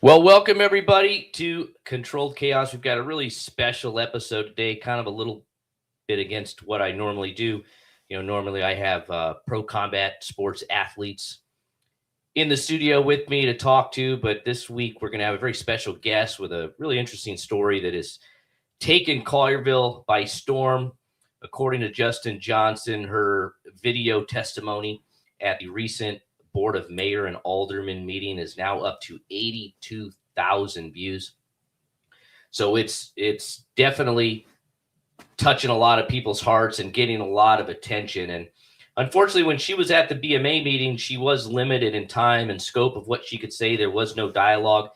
Well, welcome everybody to Controlled Chaos. We've got a really special episode today, kind of a little bit against what I normally do. Normally I have pro combat sports athletes in the studio with me to talk to, but this week we're going to have a very special guest with a really interesting story that has taken Collierville by storm. According to Justin Johnson, her video testimony at the recent Board of Mayor and Alderman meeting is now up to 82,000 views. So it's definitely touching a lot of people's hearts and getting a lot of attention. And unfortunately, when she was at the BMA meeting, she was limited in time and scope of what she could say. There was no dialogue,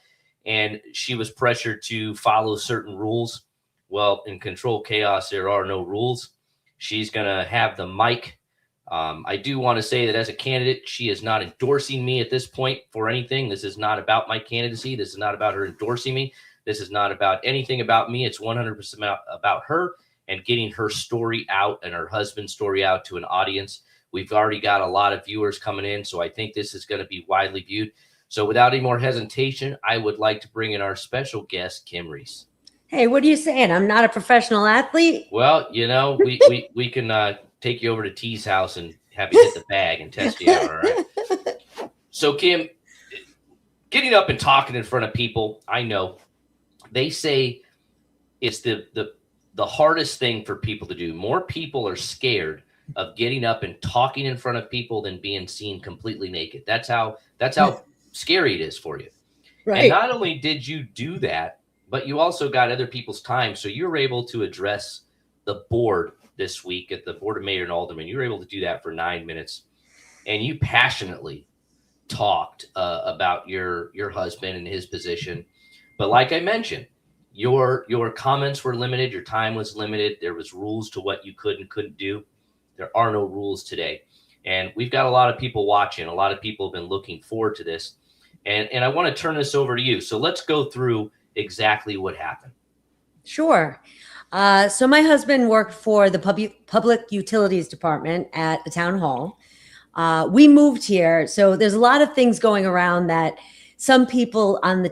and she was pressured to follow certain rules. Well, in Controlled Chaos, there are no rules. She's going to have the mic. I do want to say that as a candidate, she is not endorsing me at this point for anything. This is not about my candidacy. This is not about her endorsing me. This is not about anything about me. It's 100% about her and getting her story out and her husband's story out to an audience. We've already got a lot of viewers coming in, so I think this is going to be widely viewed. So without any more hesitation, I would like to bring in our special guest, Kim Reis. Hey, what are you saying? I'm not a professional athlete? Well, we can take you over to T's house and have you hit the bag and test you out, all right? So, Kim, getting up and talking in front of people, I know they say it's the hardest thing for people to do. More people are scared of getting up and talking in front of people than being seen completely naked. That's how scary it is for you. Right. And not only did you do that, but you also got other people's time. So you were able to address the board this week at the Board of Mayor and Alderman. You were able to do that for 9 minutes, and you passionately talked about your husband and his position. But like I mentioned, your comments were limited. Your time was limited. There was rules to what you could and couldn't do. There are no rules today. And we've got a lot of people watching. A lot of people have been looking forward to this. And I want to turn this over to you. So let's go through exactly what happened. Sure. So my husband worked for the public utilities department at the town hall. We moved here. So there's a lot of things going around that some people in the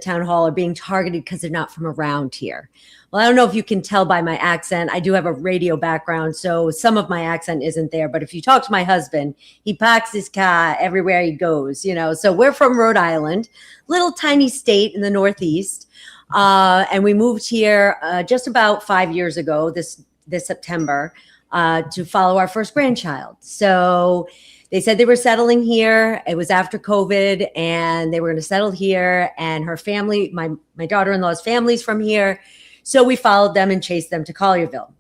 town hall are being targeted because they're not from around here. Well, I don't know if you can tell by my accent. I do have a radio background, so some of my accent isn't there. But if you talk to my husband, he parks his car everywhere he goes, So we're from Rhode Island, little tiny state in the Northeast. And we moved here just about 5 years ago, this September, to follow our first grandchild. So they said they were settling here. It was after COVID, and they were going to settle here. And her family, my daughter-in-law's family's from here. So we followed them and chased them to Collierville.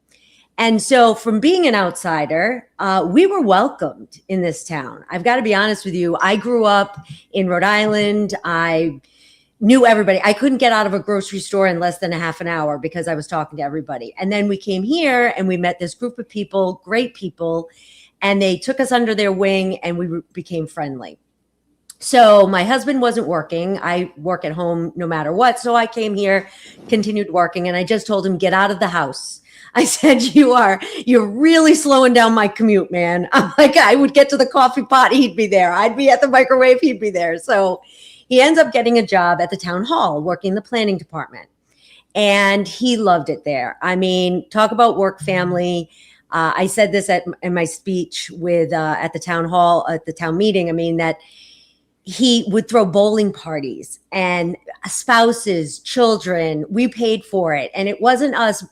And so from being an outsider, we were welcomed in this town. I've got to be honest with you. I grew up in Rhode Island. I knew everybody. I couldn't get out of a grocery store in less than a half an hour because I was talking to everybody. And then we came here and we met this group of people, great people, and they took us under their wing and we became friendly. So my husband wasn't working. I work at home no matter what. So I came here, continued working, and I just told him, get out of the house. I said, you're really slowing down my commute, man. I'm like, I would get to the coffee pot, he'd be there. I'd be at the microwave, he'd be there. So he ends up getting a job at the town hall, working in the planning department. And he loved it there. I mean, talk about work family. I said this in my speech at the town hall, at the town meeting. I mean, that he would throw bowling parties and spouses, children, we paid for it. And it wasn't us,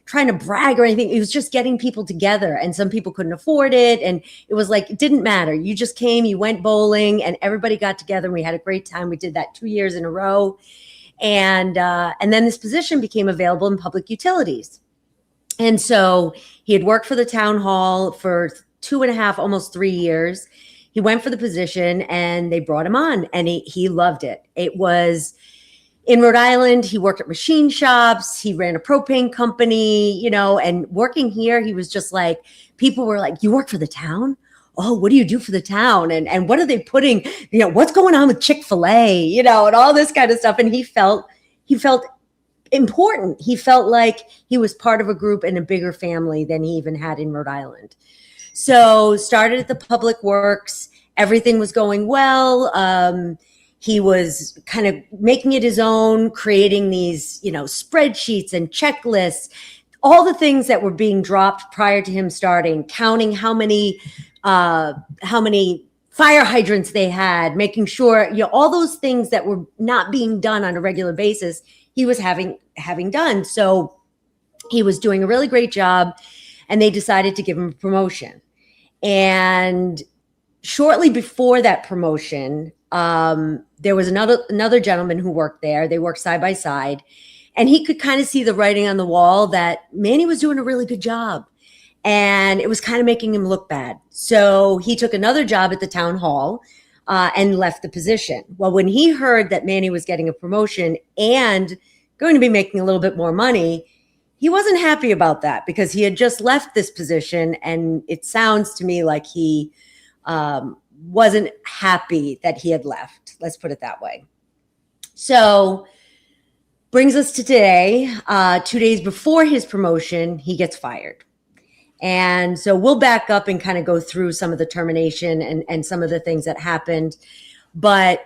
trying to brag or anything. It was just getting people together, and some people couldn't afford it. And it was like, it didn't matter. You just came, you went bowling, and everybody got together and we had a great time. We did that 2 years in a row. And then this position became available in public utilities. And so he had worked for the town hall for 2.5, almost 3 years. He went for the position and they brought him on, and he loved it. It was in Rhode Island. He worked at machine shops. He ran a propane company, and working here, he was just like, people were like, you work for the town? Oh, what do you do for the town? And what are they putting, what's going on with Chick-fil-A, and all this kind of stuff. And he felt important. He felt like he was part of a group and a bigger family than he even had in Rhode Island. So started at the Public Works. Everything was going well. He was kind of making it his own, creating these, spreadsheets and checklists, all the things that were being dropped prior to him starting, counting how many fire hydrants they had, making sure, all those things that were not being done on a regular basis, he was having done. So he was doing a really great job, and they decided to give him a promotion. And shortly before that promotion, there was another gentleman who worked there. They worked side by side, and he could kind of see the writing on the wall that Manny was doing a really good job, and it was kind of making him look bad. So he took another job at the town hall and left the position. Well, when he heard that Manny was getting a promotion and going to be making a little bit more money, he wasn't happy about that, because he had just left this position, and it sounds to me like he wasn't happy that he had left. Let's put it that way. So brings us to today. 2 days before his promotion, he gets fired. And so we'll back up and kind of go through some of the termination and some of the things that happened. But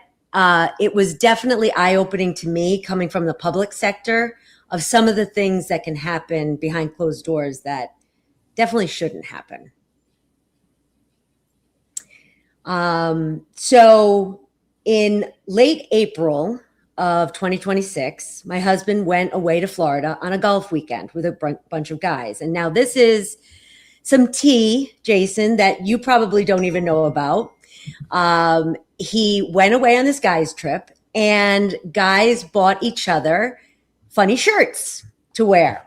it was definitely eye-opening to me, coming from the public sector, of some of the things that can happen behind closed doors that definitely shouldn't happen. So in late April of 2026, my husband went away to Florida on a golf weekend with a bunch of guys. And now this is some tea, Jason, that you probably don't even know about. He went away on this guys trip, and guys bought each other funny shirts to wear.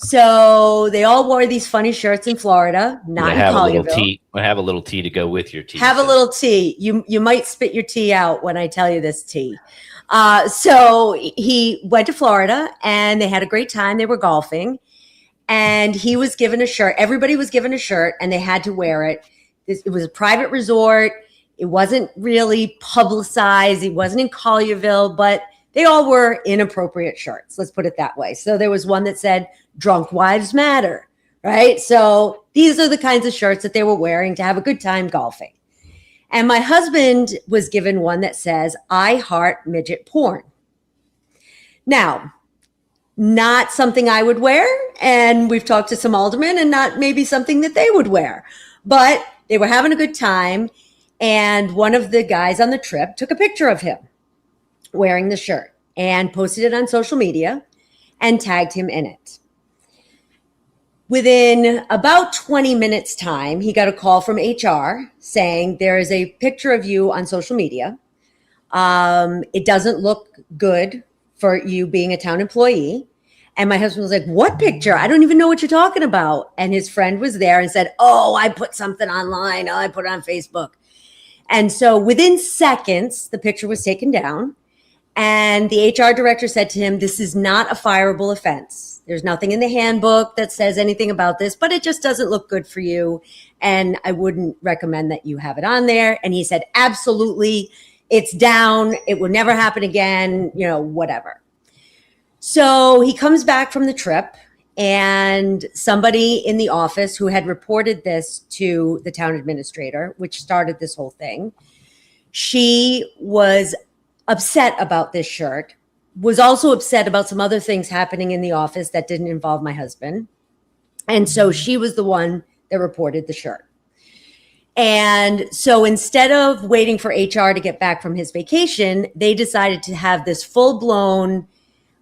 So they all wore these funny shirts in Florida, not in Collierville. I have a little tea to go with your tea. Have a little tea. You might spit your tea out when I tell you this tea. So he went to Florida, and they had a great time. They were golfing, and he was given a shirt. Everybody was given a shirt, and they had to wear it. It was a private resort. It wasn't really publicized. It wasn't in Collierville, but they all were inappropriate shirts. Let's put it that way. So there was one that said, "Drunk Wives Matter," right? So these are the kinds of shirts that they were wearing to have a good time golfing. And my husband was given one that says, "I heart midget porn." Now, not something I would wear. And we've talked to some aldermen, and not maybe something that they would wear, but they were having a good time. And one of the guys on the trip took a picture of him wearing the shirt and posted it on social media and tagged him in it. Within about 20 minutes time, he got a call from HR saying, "There is a picture of you on social media. It doesn't look good for you being a town employee." And my husband was like, "What picture? I don't even know what you're talking about." And his friend was there and said, "Oh, I put something online. Oh, I put it on Facebook." And so within seconds, the picture was taken down. And the HR director said to him, "This is not a fireable offense. There's nothing in the handbook that says anything about this, but it just doesn't look good for you. And I wouldn't recommend that you have it on there." And he said, "Absolutely, it's down. It will never happen again, whatever." So he comes back from the trip, and somebody in the office who had reported this to the town administrator, which started this whole thing, she was upset about this shirt, was also upset about some other things happening in the office that didn't involve my husband. And so she was the one that reported the shirt. And so instead of waiting for HR to get back from his vacation, they decided to have this full-blown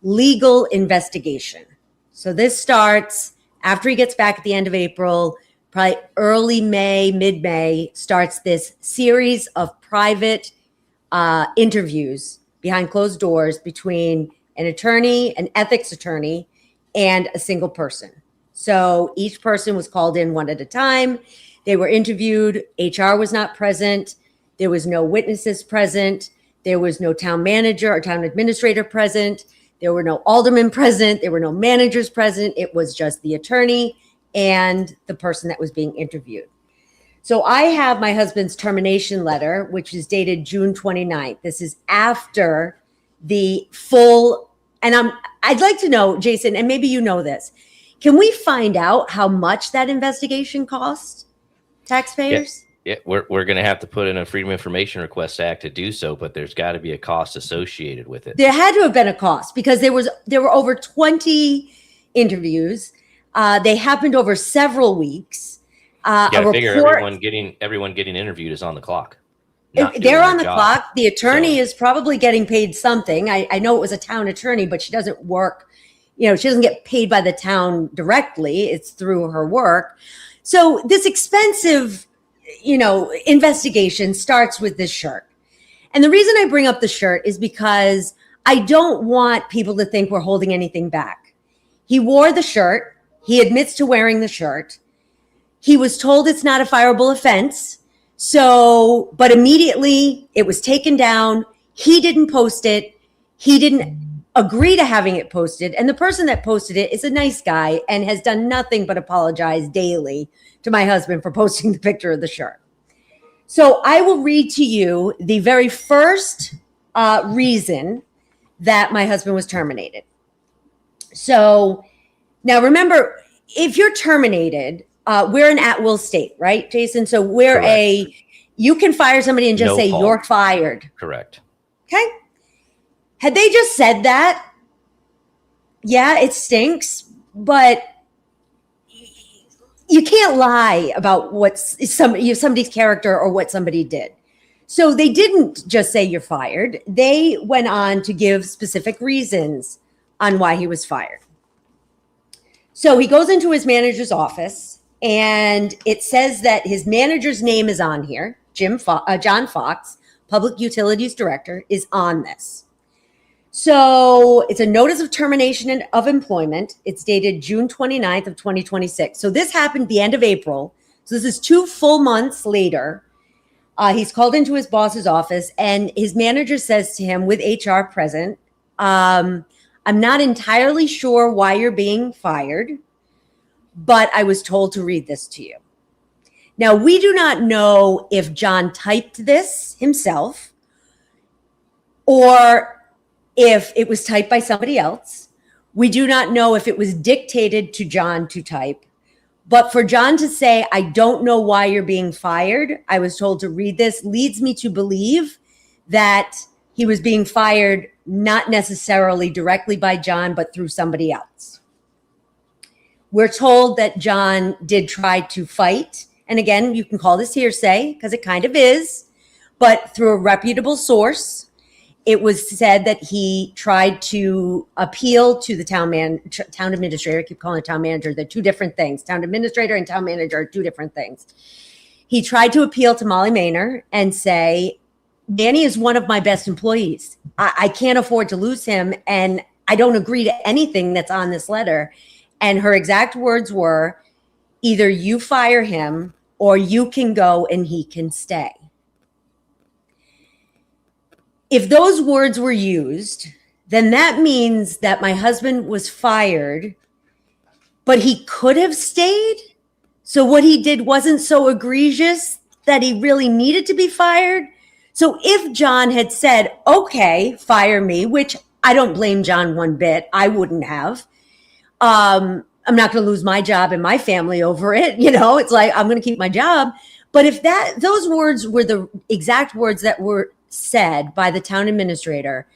legal investigation. So this starts after he gets back at the end of April, probably early May, mid-May, starts this series of private interviews behind closed doors between an attorney, an ethics attorney, and a single person. So each person was called in one at a time. They were interviewed. HR was not present. There was no witnesses present. There was no town manager or town administrator present. There were no aldermen present. There were no managers present. It was just the attorney and the person that was being interviewed. So I have my husband's termination letter, which is dated June 29th. This is after the full, and I'd like to know, Jason, and maybe you know this, can we find out how much that investigation cost taxpayers? Yeah, we're going to have to put in a Freedom of Information Request Act to do so, but there's got to be a cost associated with it. There had to have been a cost because there were over 20 interviews. They happened over several weeks. You got A to figure report. everyone getting interviewed is on the clock. They're on the clock. The attorney is probably getting paid something. I know it was a town attorney, but she doesn't work. She doesn't get paid by the town directly. It's through her work. So this expensive, investigation starts with this shirt. And the reason I bring up the shirt is because I don't want people to think we're holding anything back. He wore the shirt. He admits to wearing the shirt. He was told it's not a fireable offense. But immediately it was taken down. He didn't post it. He didn't agree to having it posted. And the person that posted it is a nice guy and has done nothing but apologize daily to my husband for posting the picture of the shirt. So I will read to you the very first reason that my husband was terminated. So now remember, if you're terminated, we're an at-will state, right, Jason? So you can fire somebody and just say you're fired. Correct. Okay. Had they just said that, yeah, it stinks, but you can't lie about what's somebody's character or what somebody did. So they didn't just say you're fired. They went on to give specific reasons on why he was fired. So he goes into his manager's office, and it says that his manager's name is on here. John Fox, Public Utilities Director, is on this. So it's a notice of termination of employment. It's dated June 29th of 2026. So this happened the end of April. So this is 2 full months later. He's called into his boss's office, and his manager says to him with HR present, I'm not entirely sure why you're being fired, but I was told to read this to you. Now, we do not know if John typed this himself or if it was typed by somebody else. We do not know if it was dictated to John to type. But for John to say, I don't know why you're being fired, I was told to read this, leads me to believe that he was being fired not necessarily directly by John, but through somebody else. We're told that John did try to fight. And again, you can call this hearsay because it kind of is, but through a reputable source. It was said that he tried to appeal to the town administrator. I keep calling it town manager. They're two different things. Town administrator and town manager are two different things. He tried to appeal to Molly Maynor and say, Danny is one of my best employees. I can't afford to lose him, and I don't agree to anything that's on this letter. And her exact words were, either you fire him or you can go and he can stay. If those words were used, then that means that my husband was fired, but he could have stayed. So what he did wasn't so egregious that he really needed to be fired. So if John had said, okay, fire me, which I don't blame John one bit, I wouldn't have. I'm not going to lose my job and my family over it. It's like, I'm going to keep my job. But if those words were the exact words that were said by the town administrator,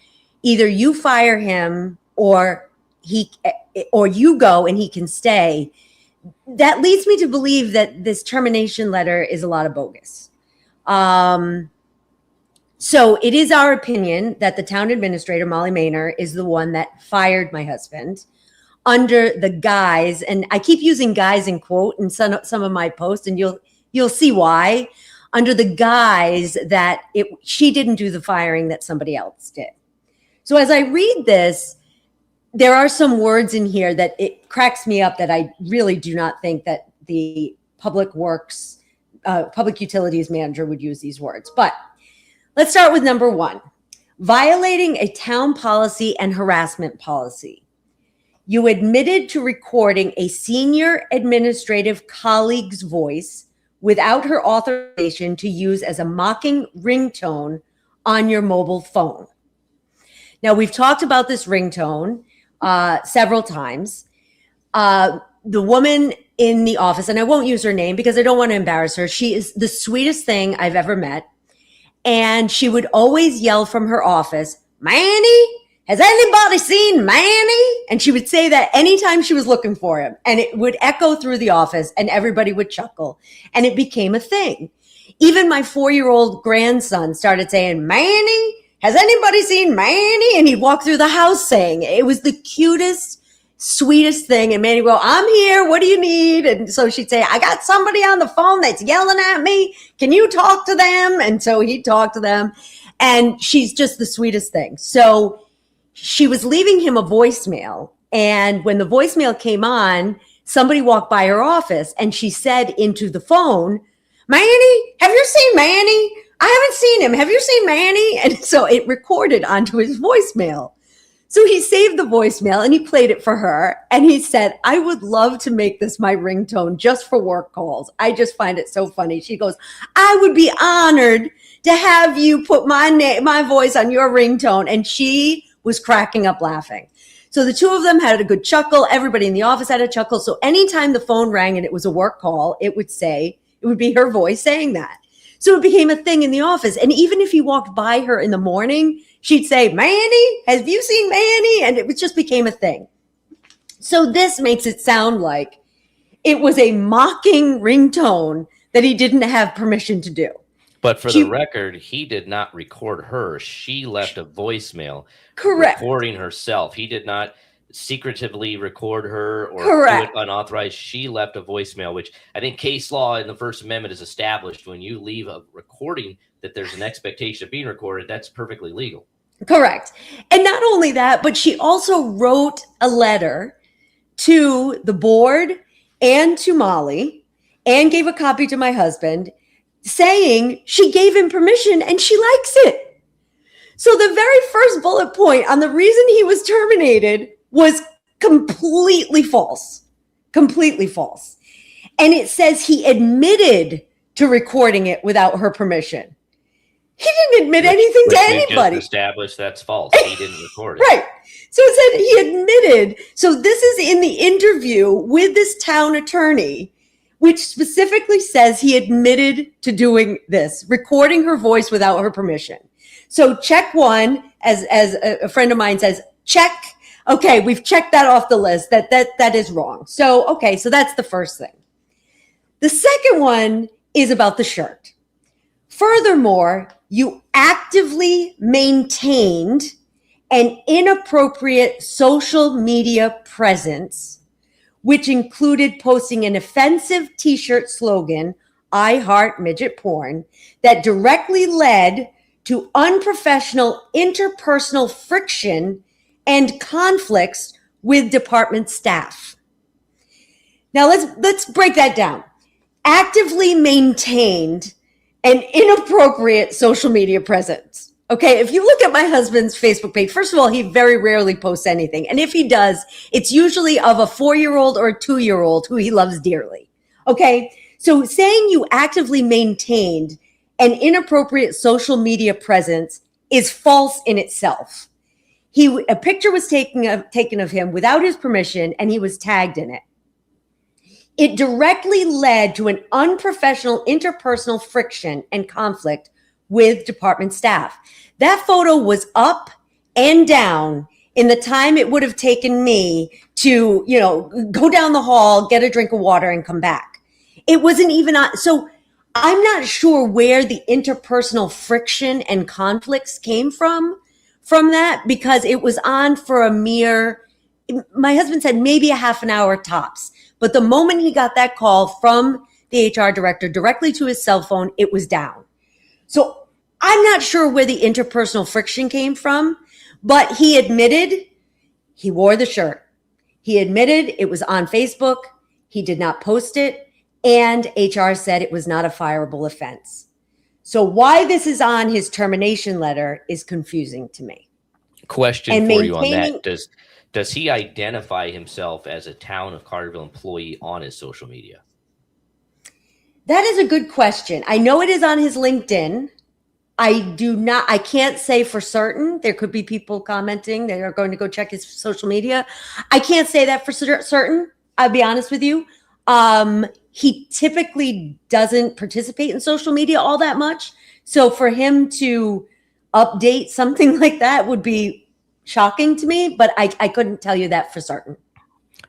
either you fire him or you go and he can stay, that leads me to believe that this termination letter is a lot of bogus. So it is our opinion that the town administrator, Molly Maynor, is the one that fired my husband under the guise, and I keep using guise in quote in some of my posts, and you'll see why, under the guise that she didn't do the firing, that somebody else did. So as I read this, there are some words in here that it cracks me up that I really do not think that the public utilities manager would use these words. But let's start with number 1, violating a town policy and harassment policy. You admitted to recording a senior administrative colleague's voice without her authorization to use as a mocking ringtone on your mobile phone. Now, we've talked about this ringtone several times. The woman in the office, and I won't use her name because I don't want to embarrass her. She is the sweetest thing I've ever met. And she would always yell from her office, Manny, has anybody seen Manny? And she would say that anytime she was looking for him. And it would echo through the office and everybody would chuckle. And it became a thing. Even my 4-year-old grandson started saying, Manny, has anybody seen Manny? And he'd walk through the house saying it. It was the cutest, sweetest thing. And Manny would go, I'm here. What do you need? And so she'd say, I got somebody on the phone that's yelling at me. Can you talk to them? And so he'd talk to them. And she's just the sweetest thing. So she was leaving him a voicemail. And when the voicemail came on, somebody walked by her office and she said into the phone, Manny, have you seen Manny? I haven't seen him. Have you seen Manny? And so it recorded onto his voicemail. So he saved the voicemail and he played it for her. And he said, I would love to make this my ringtone just for work calls. I just find it so funny. She goes, I would be honored to have you put my voice on your ringtone. And she was cracking up laughing. So the two of them had a good chuckle. Everybody in the office had a chuckle. So anytime the phone rang and it was a work call, it would be her voice saying that. So it became a thing in the office. And even if he walked by her in the morning, she'd say, Manny, have you seen Manny? And it just became a thing. So this makes it sound like it was a mocking ringtone that he didn't have permission to do. But for the record, he did not record her. She left a voicemail. Correct. Recording herself. He did not secretively record her or Correct. do it unauthorized. She left a voicemail, which I think case law in the First Amendment is established. When you leave a recording that there's an expectation of being recorded, that's perfectly legal. Correct. And not only that, but she also wrote a letter to the board and to Molly and gave a copy to my husband saying she gave him permission and she likes it. So the very first bullet point on the reason he was terminated was completely false. Completely false. And it says he admitted to recording it without her permission. He didn't admit anything to anybody. Just established that's false. He didn't record it. Right. So it said he admitted. So this is in the interview with this town attorney, which specifically says he admitted to doing this, recording her voice without her permission. So check one, as a friend of mine says, check. Okay, we've checked that off the list. That is wrong. So, okay, so that's the first thing. The second one is about the shirt. Furthermore, you actively maintained an inappropriate social media presence, which included posting an offensive t-shirt slogan, I heart midget porn, that directly led to unprofessional interpersonal friction and conflicts with department staff. Now let's break that down. Actively maintained an inappropriate social media presence. Okay, if you look at my husband's Facebook page, first of all, he very rarely posts anything. And if he does, it's usually of a 4-year-old or a 2-year-old who he loves dearly. Okay, so saying you actively maintained an inappropriate social media presence is false in itself. A picture was taken of him without his permission, and he was tagged in it. It directly led to an unprofessional interpersonal friction and conflict with department staff. That photo was up and down in the time it would have taken me to, go down the hall, get a drink of water, and come back. It wasn't even on. So I'm not sure where the interpersonal friction and conflicts came from that, because it was on for my husband said maybe a half an hour tops. But the moment he got that call from the HR director directly to his cell phone, it was down. So I'm not sure where the interpersonal friction came from, but he admitted he wore the shirt. He admitted it was on Facebook. He did not post it. And HR said it was not a fireable offense. So why this is on his termination letter is confusing to me. Question for you on that. Does he identify himself as a town of Carterville employee on his social media? That is a good question. I know it is on his LinkedIn. I can't say for certain. There could be people commenting they are going to go check his social media. I can't say that for certain. I'll be honest with you. He typically doesn't participate in social media all that much. So for him to update something like that would be shocking to me, but I couldn't tell you that for certain.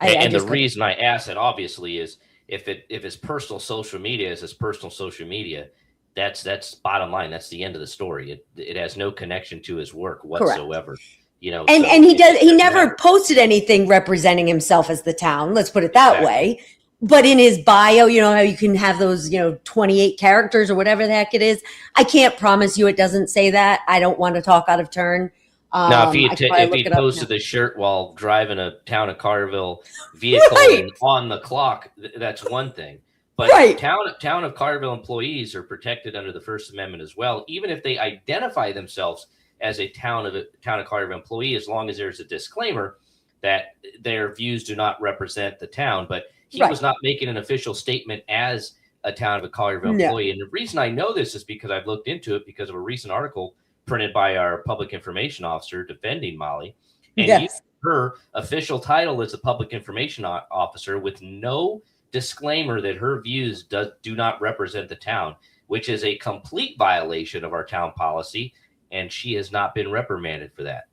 And the reason I ask it obviously is if his personal social media is his personal social media, that's bottom line. That's the end of the story. It has no connection to his work whatsoever. Correct. And so he never posted anything representing himself as the town. Let's put it that way. But in his bio, how you can have those, 28 characters or whatever the heck it is. I can't promise you it doesn't say that. I don't want to talk out of turn. Now, if he posted the shirt while driving a town of Carterville vehicle and on the clock, that's one thing. But town of Carterville employees are protected under the First Amendment as well, even if they identify themselves as a town of Carterville employee, as long as there's a disclaimer that their views do not represent the town. But he was not making an official statement as a town of Carterville employee. And the reason I know this is because I've looked into it because of a recent article printed by our public information officer defending Molly. And her official title is a public information officer with no disclaimer that her views do not represent the town, which is a complete violation of our town policy. And she has not been reprimanded for that.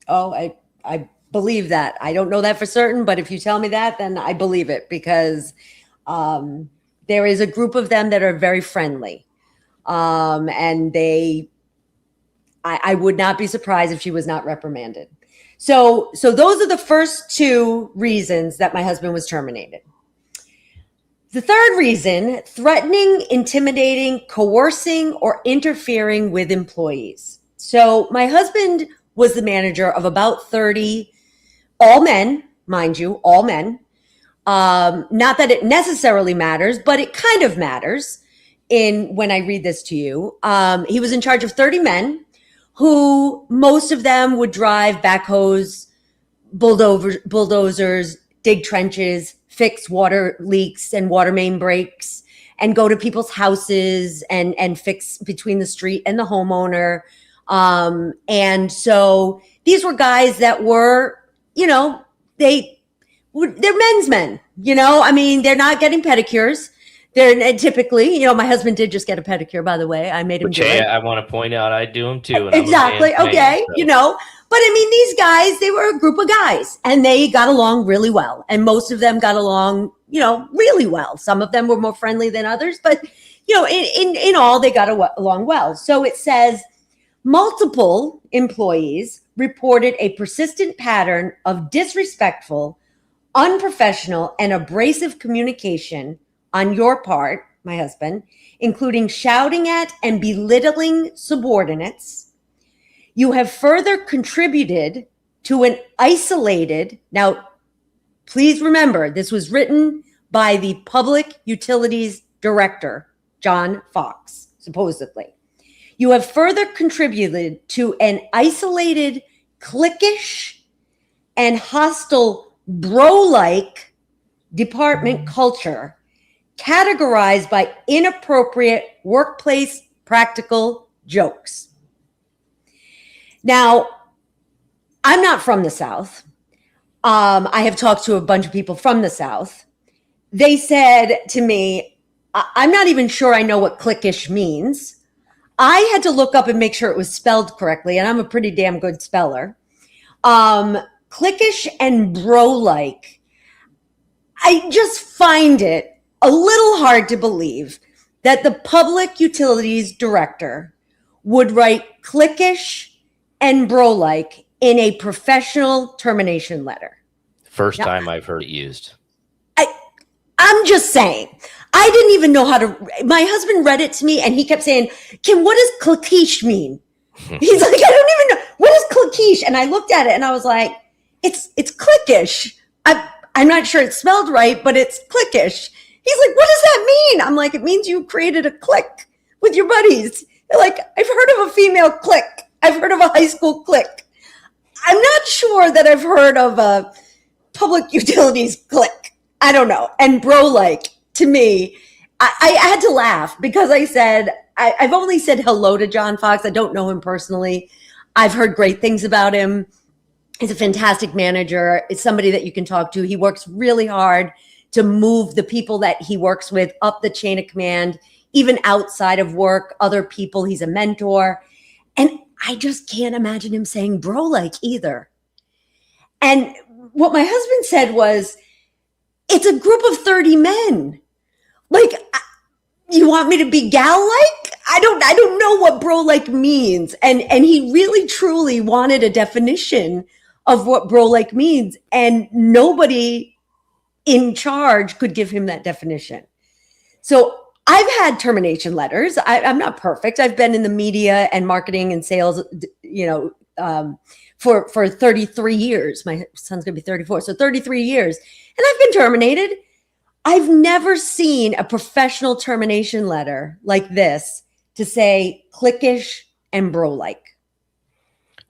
Oh, I believe that. I don't know that for certain, but if you tell me that, then I believe it because there is a group of them that are very friendly. And I would not be surprised if she was not reprimanded. So those are the first two reasons that my husband was terminated. The third reason, threatening, intimidating, coercing, or interfering with employees. So my husband was the manager of about 30, all men, mind you, all men. Not that it necessarily matters, but it kind of matters when I read this to you. He was in charge of 30 men who most of them would drive backhoes, bulldozers, dig trenches, fix water leaks and water main breaks, and go to people's houses and fix between the street and the homeowner. And so these were guys that were, they're men's men, I mean, they're not getting pedicures. They're typically, my husband did just get a pedicure, by the way. I made him do it. I want to point out I do them too. And exactly. Okay. But I mean, these guys, they were a group of guys and they got along really well. And most of them got along, really well. Some of them were more friendly than others, but, in all, they got along well. So it says multiple employees reported a persistent pattern of disrespectful, unprofessional, and abrasive communication on your part, my husband, including shouting at and belittling subordinates. You have further contributed to an isolated, now please remember, this was written by the Public Utilities Director, John Fox, supposedly. You have further contributed to an isolated, cliquish, and hostile bro-like department culture categorized by inappropriate workplace practical jokes. Now, I'm not from the South. I have talked to a bunch of people from the South. They said to me, I'm not even sure I know what cliquish means. I had to look up and make sure it was spelled correctly, and I'm a pretty damn good speller. Cliquish and bro-like. I just find it a little hard to believe that the Public Utilities Director would write cliquish and bro-like in a professional termination letter. First time I've heard it used. I'm just saying. I didn't even know how to. My husband read it to me and he kept saying, Kim, what does cliquish mean? He's like, I don't even know. What is cliquish? And I looked at it and I was like, it's cliquish. I'm not sure it's spelled right, but it's cliquish. He's like, what does that mean? I'm like, it means you created a clique with your buddies. They're like, I've heard of a female clique. I've heard of a high school clique. I'm not sure that I've heard of a public utilities clique. I don't know. And bro-like, to me, I had to laugh because I said, I've only said hello to John Fox. I don't know him personally. I've heard great things about him. He's a fantastic manager. It's somebody that you can talk to. He works really hard to move the people that he works with up the chain of command, even outside of work, other people. He's a mentor. And I just can't imagine him saying bro like either. And what my husband said was, it's a group of 30 men. Like, you want me to be gal like? I don't know what bro like means. And he really truly wanted a definition of what bro like means. And nobody in charge could give him that definition. So I've had termination letters. I'm not perfect. I've been in the media and marketing and sales, for 33 years. My son's going to be 34. So 33 years. And I've been terminated. I've never seen a professional termination letter like this to say cliquish and bro-like.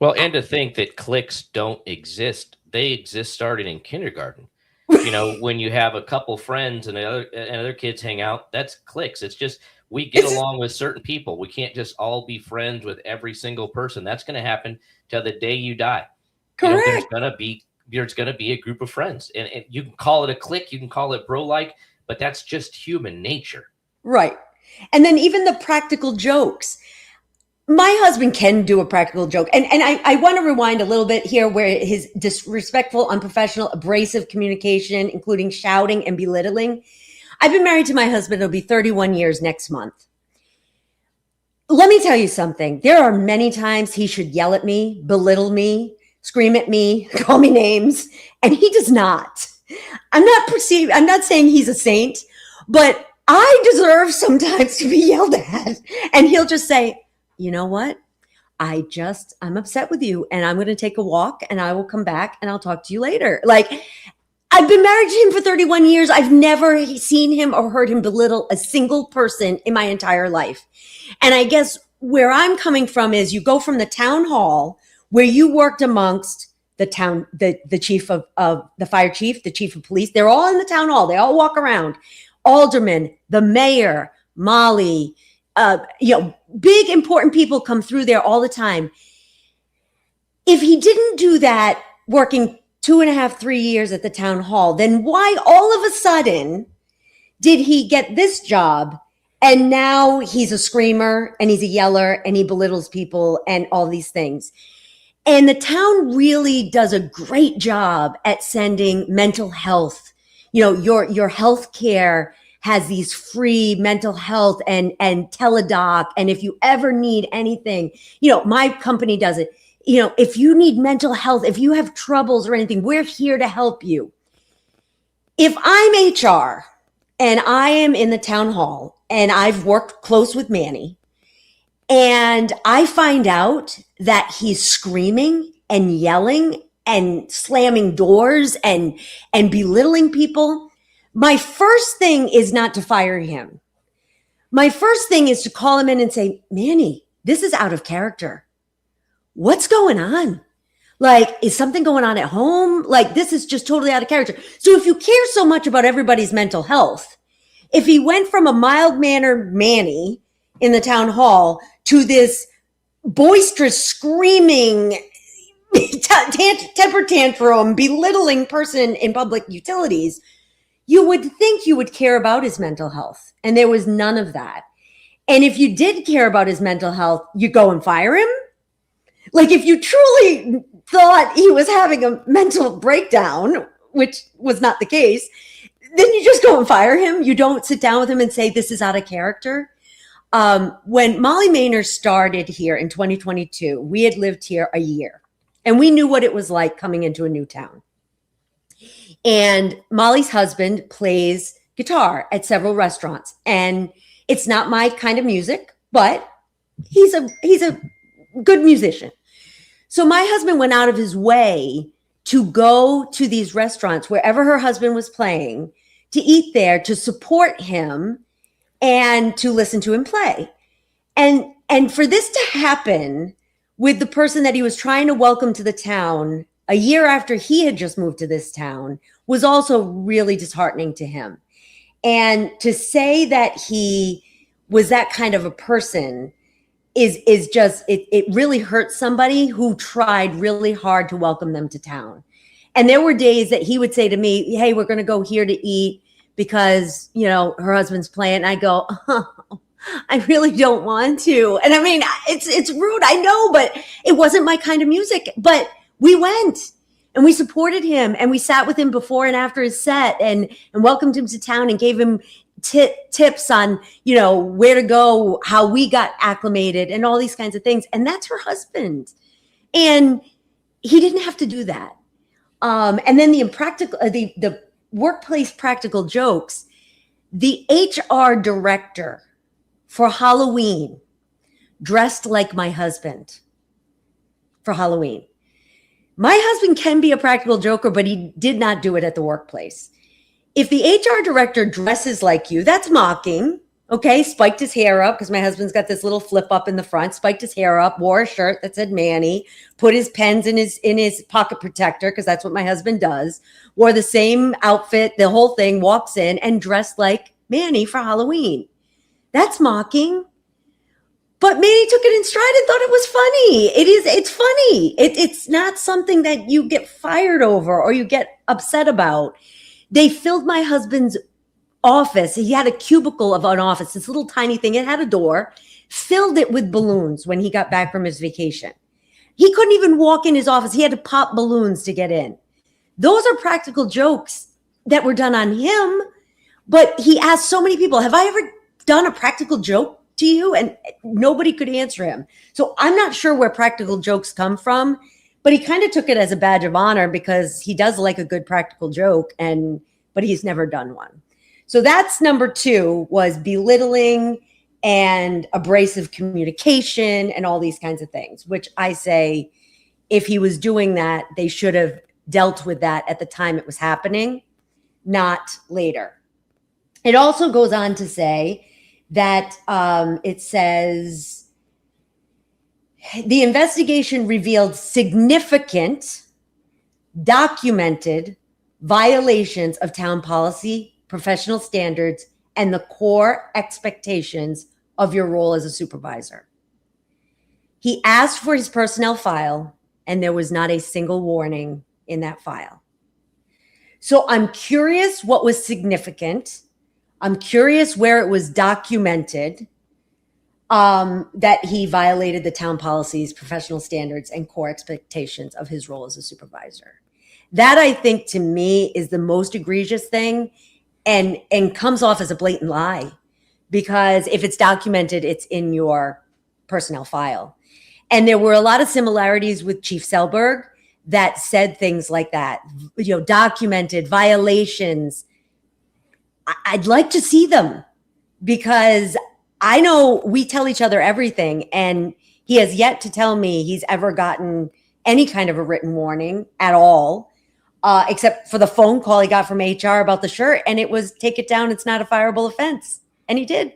Well, and to think that cliques don't exist. They exist starting in kindergarten. You know, when you have a couple friends and other kids hang out, that's cliques. It's just we get along with certain people. We can't just all be friends with every single person. That's going to happen till the day you die. Correct. There's going to be a group of friends, and you can call it a clique, you can call it bro-like, but that's just human nature. Right. And then even the practical jokes. My husband can do a practical joke. And I want to rewind a little bit here where his disrespectful, unprofessional, abrasive communication, including shouting and belittling. I've been married to my husband. It'll be 31 years next month. Let me tell you something. There are many times he should yell at me, belittle me, scream at me, call me names, and he does not. I'm not saying he's a saint, but I deserve sometimes to be yelled at. And he'll just say, you know what? I'm upset with you and I'm going to take a walk and I will come back and I'll talk to you later. Like, I've been married to him for 31 years. I've never seen him or heard him belittle a single person in my entire life. And I guess where I'm coming from is you go from the town hall where you worked amongst the town, the chief of the fire chief, the chief of police. They're all in the town hall. They all walk around. Alderman, the mayor, Molly, big important people come through there all the time. If he didn't do that working 2.5, 3 years at the town hall, then why all of a sudden did he get this job? And now he's a screamer and he's a yeller and he belittles people and all these things. And the town really does a great job at sending mental health. Your health care has these free mental health and teledoc. And if you ever need anything, my company does it. If you need mental health, if you have troubles or anything, we're here to help you. If I'm HR and I am in the town hall and I've worked close with Manny and I find out that he's screaming and yelling and slamming doors and belittling people, my first thing is not to fire him. My first thing is to call him in and say, Manny, this is out of character. What's going on? Like, is something going on at home? Like, this is just totally out of character. So if you care so much about everybody's mental health, if he went from a mild-mannered Manny in the town hall to this boisterous, screaming, temper tantrum, belittling person in public utilities, you would think you would care about his mental health. And there was none of that. And if you did care about his mental health, you go and fire him? Like, if you truly thought he was having a mental breakdown, which was not the case, then you just go and fire him. You don't sit down with him and say, this is out of character. When Molly Maynard started here in 2022, we had lived here a year and we knew what it was like coming into a new town. And Molly's husband plays guitar at several restaurants, and it's not my kind of music, but he's a good musician. So my husband went out of his way to go to these restaurants wherever her husband was playing, to eat there, to support him and to listen to him play. And for this to happen with the person that he was trying to welcome to the town a year after he had just moved to this town was also really disheartening to him. And to say that he was that kind of a person is just, it really hurts somebody who tried really hard to welcome them to town. And there were days that he would say to me, hey, we're going to go here to eat. because, her husband's playing. I go, oh, I really don't want to. And I mean, it's rude. I know, but it wasn't my kind of music. But we went and we supported him, and we sat with him before and after his set and welcomed him to town and gave him tips on, where to go, how we got acclimated and all these kinds of things. And that's her husband. And he didn't have to do that. And then the impractical, the workplace practical jokes, the HR director for Halloween dressed like my husband for Halloween. My husband can be a practical joker, but he did not do it at the workplace. If the HR director dresses like you, that's mocking. Okay, spiked his hair up because my husband's got this little flip up in the front, spiked his hair up, wore a shirt that said Manny, put his pens in his pocket protector because that's what my husband does, wore the same outfit, the whole thing, walks in and dressed like Manny for Halloween. That's mocking. But Manny took it in stride and thought it was funny. It's funny. It's not something that you get fired over or you get upset about. They filled my husband's office. He had a cubicle of an office, this little tiny thing. It had a door, filled it with balloons when he got back from his vacation. He couldn't even walk in his office. He had to pop balloons to get in. Those are practical jokes that were done on him. But he asked so many people, have I ever done a practical joke to you? And nobody could answer him. So I'm not sure where practical jokes come from, but he kind of took it as a badge of honor because he does like a good practical joke, but he's never done one. So that's number 2, was belittling and abrasive communication and all these kinds of things, which I say, if he was doing that, they should have dealt with that at the time it was happening, not later. It also goes on to say that it says the investigation revealed significant, documented violations of town policy, professional standards, and the core expectations of your role as a supervisor. He asked for his personnel file, and there was not a single warning in that file. So I'm curious what was significant. I'm curious where it was documented that he violated the town policies, professional standards, and core expectations of his role as a supervisor. That, I think, to me, is the most egregious thing and comes off as a blatant lie, because if it's documented, it's in your personnel file. And there were a lot of similarities with Chief Selberg that said things like that, documented violations. I'd like to see them, because I know we tell each other everything, and he has yet to tell me he's ever gotten any kind of a written warning at all, except for the phone call he got from HR about the shirt, and it was, take it down, it's not a fireable offense. And he did.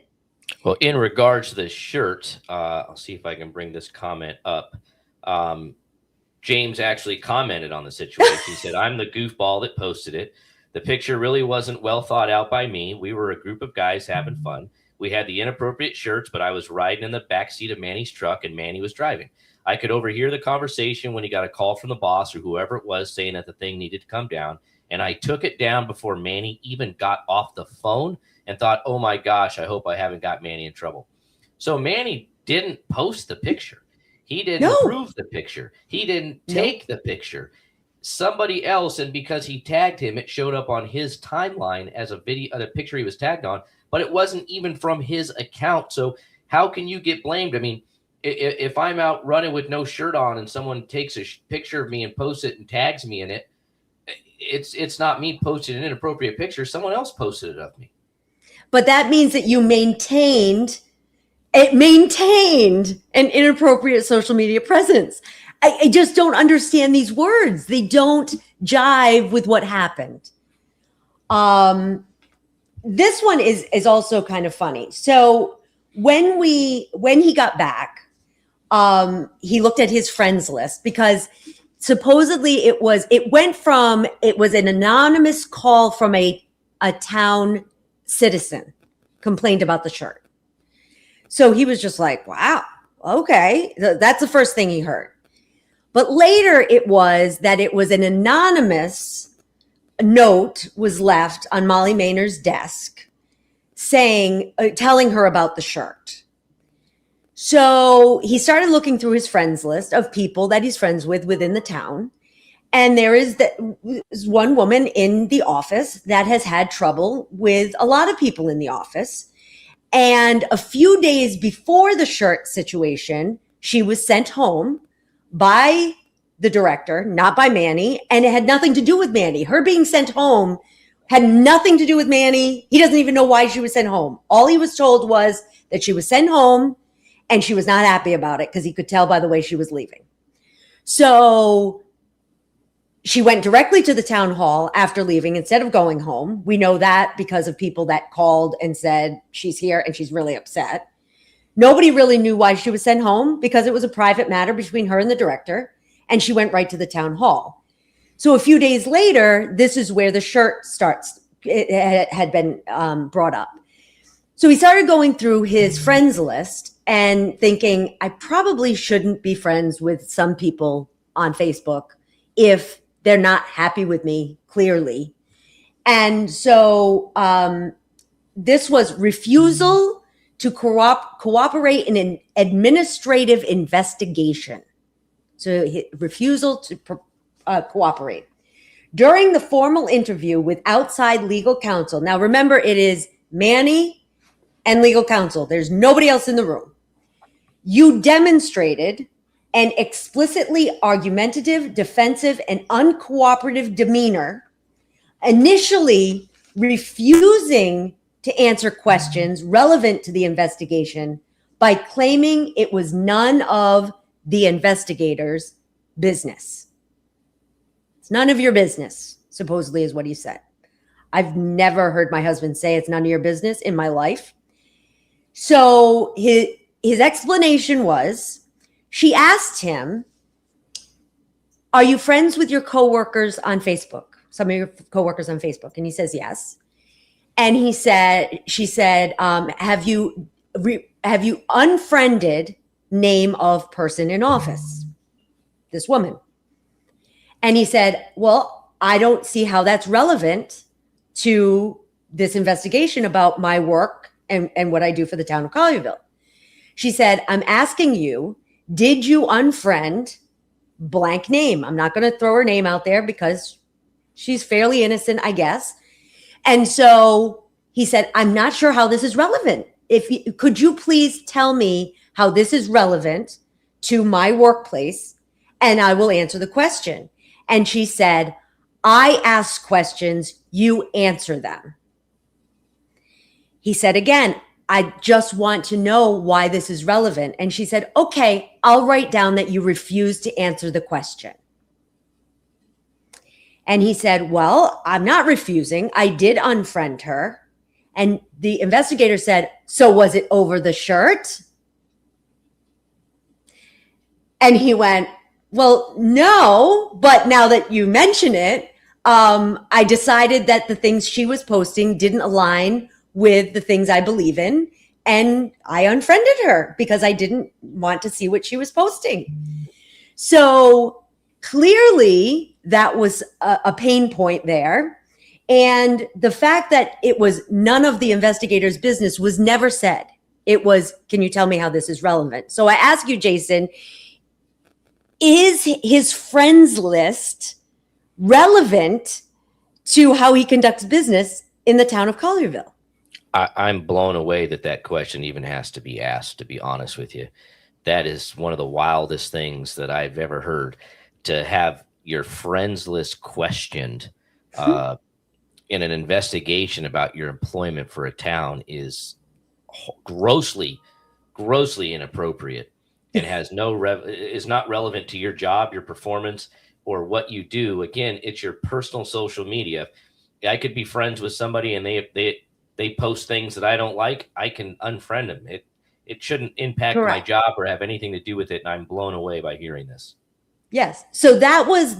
Well, in regards to the shirt, I'll see if I can bring this comment up. James actually commented on the situation. He said, I'm the goofball that posted it. The picture really wasn't well thought out by me. We were a group of guys having fun. We had the inappropriate shirts, but I was riding in the backseat of Manny's truck and Manny was driving. I could overhear the conversation when he got a call from the boss or whoever it was saying that the thing needed to come down. And I took it down before Manny even got off the phone and thought, oh my gosh, I hope I haven't got Manny in trouble. So Manny didn't post the picture. He didn't approve the picture. He didn't take the picture. Somebody else, and because he tagged him, it showed up on his timeline as a video, the picture he was tagged on, but it wasn't even from his account. So how can you get blamed? I mean, if I'm out running with no shirt on and someone takes a picture of me and posts it and tags me in it, it's not me posting an inappropriate picture. Someone else posted it of me. But that means that you maintained an inappropriate social media presence. I just don't understand these words. They don't jive with what happened. This one is also kind of funny. So when he got back, he looked at his friends list, because supposedly it was an anonymous call from a town citizen complained about the shirt. So he was just like, wow, okay. That's the first thing he heard. But later it was an anonymous note was left on Molly Mayner's desk telling her about the shirt. So he started looking through his friends list of people that he's friends with within the town. And there is one woman in the office that has had trouble with a lot of people in the office. And a few days before the shirt situation, she was sent home by the director, not by Manny, and it had nothing to do with Manny. Her being sent home had nothing to do with Manny. He doesn't even know why she was sent home. All he was told was that she was sent home and she was not happy about it because he could tell by the way she was leaving. So she went directly to the town hall after leaving instead of going home. We know that because of people that called and said she's here and she's really upset. Nobody really knew why she was sent home because it was a private matter between her and the director, and she went right to the town hall. So a few days later, this is where the shirt had been brought up. So he started going through his friends list and thinking, I probably shouldn't be friends with some people on Facebook if they're not happy with me, clearly. And so this was refusal to cooperate in an administrative investigation. So refusal to cooperate. During the formal interview with outside legal counsel, now remember it is Manny and legal counsel. There's nobody else in the room. You demonstrated an explicitly argumentative, defensive, and uncooperative demeanor, initially refusing to answer questions relevant to the investigation by claiming it was none of the investigators' business. It's none of your business, supposedly is what he said. I've never heard my husband say it's none of your business in my life. So his explanation was, she asked him, are you friends with your coworkers on Facebook? Some of your coworkers on Facebook? And he says, yes. And she said, have you unfriended name of person in office? This woman. And he said, well, I don't see how that's relevant to this investigation about my work and what I do for the town of Collierville. She said, I'm asking you, did you unfriend blank name? I'm not going to throw her name out there because she's fairly innocent, I guess. And so he said, I'm not sure how this is relevant. Could you please tell me how this is relevant to my workplace, and I will answer the question. And she said, I ask questions, you answer them. He said again, I just want to know why this is relevant. And she said, okay, I'll write down that you refuse to answer the question. And he said, well, I'm not refusing. I did unfriend her. And the investigator said, so was it over the shirt? And he went, well, no, but now that you mention it, I decided that the things she was posting didn't align with the things I believe in. And I unfriended her because I didn't want to see what she was posting. So clearly that was a pain point there. And the fact that it was none of the investigators' business was never said. It was, can you tell me how this is relevant? So I ask you, Jason, is his friends list relevant to how he conducts business in the town of Collierville? I'm blown away that question even has to be asked, to be honest with you. That is one of the wildest things that I've ever heard, to have your friends list questioned in an investigation about your employment for a town is grossly inappropriate and has is not relevant to your job, your performance, or what you do. Again, it's your personal social media. I could be friends with somebody and they post things that I don't like, I can unfriend them. It shouldn't impact Correct. my job or have anything to do with it. And I'm blown away by hearing this. Yes. So that was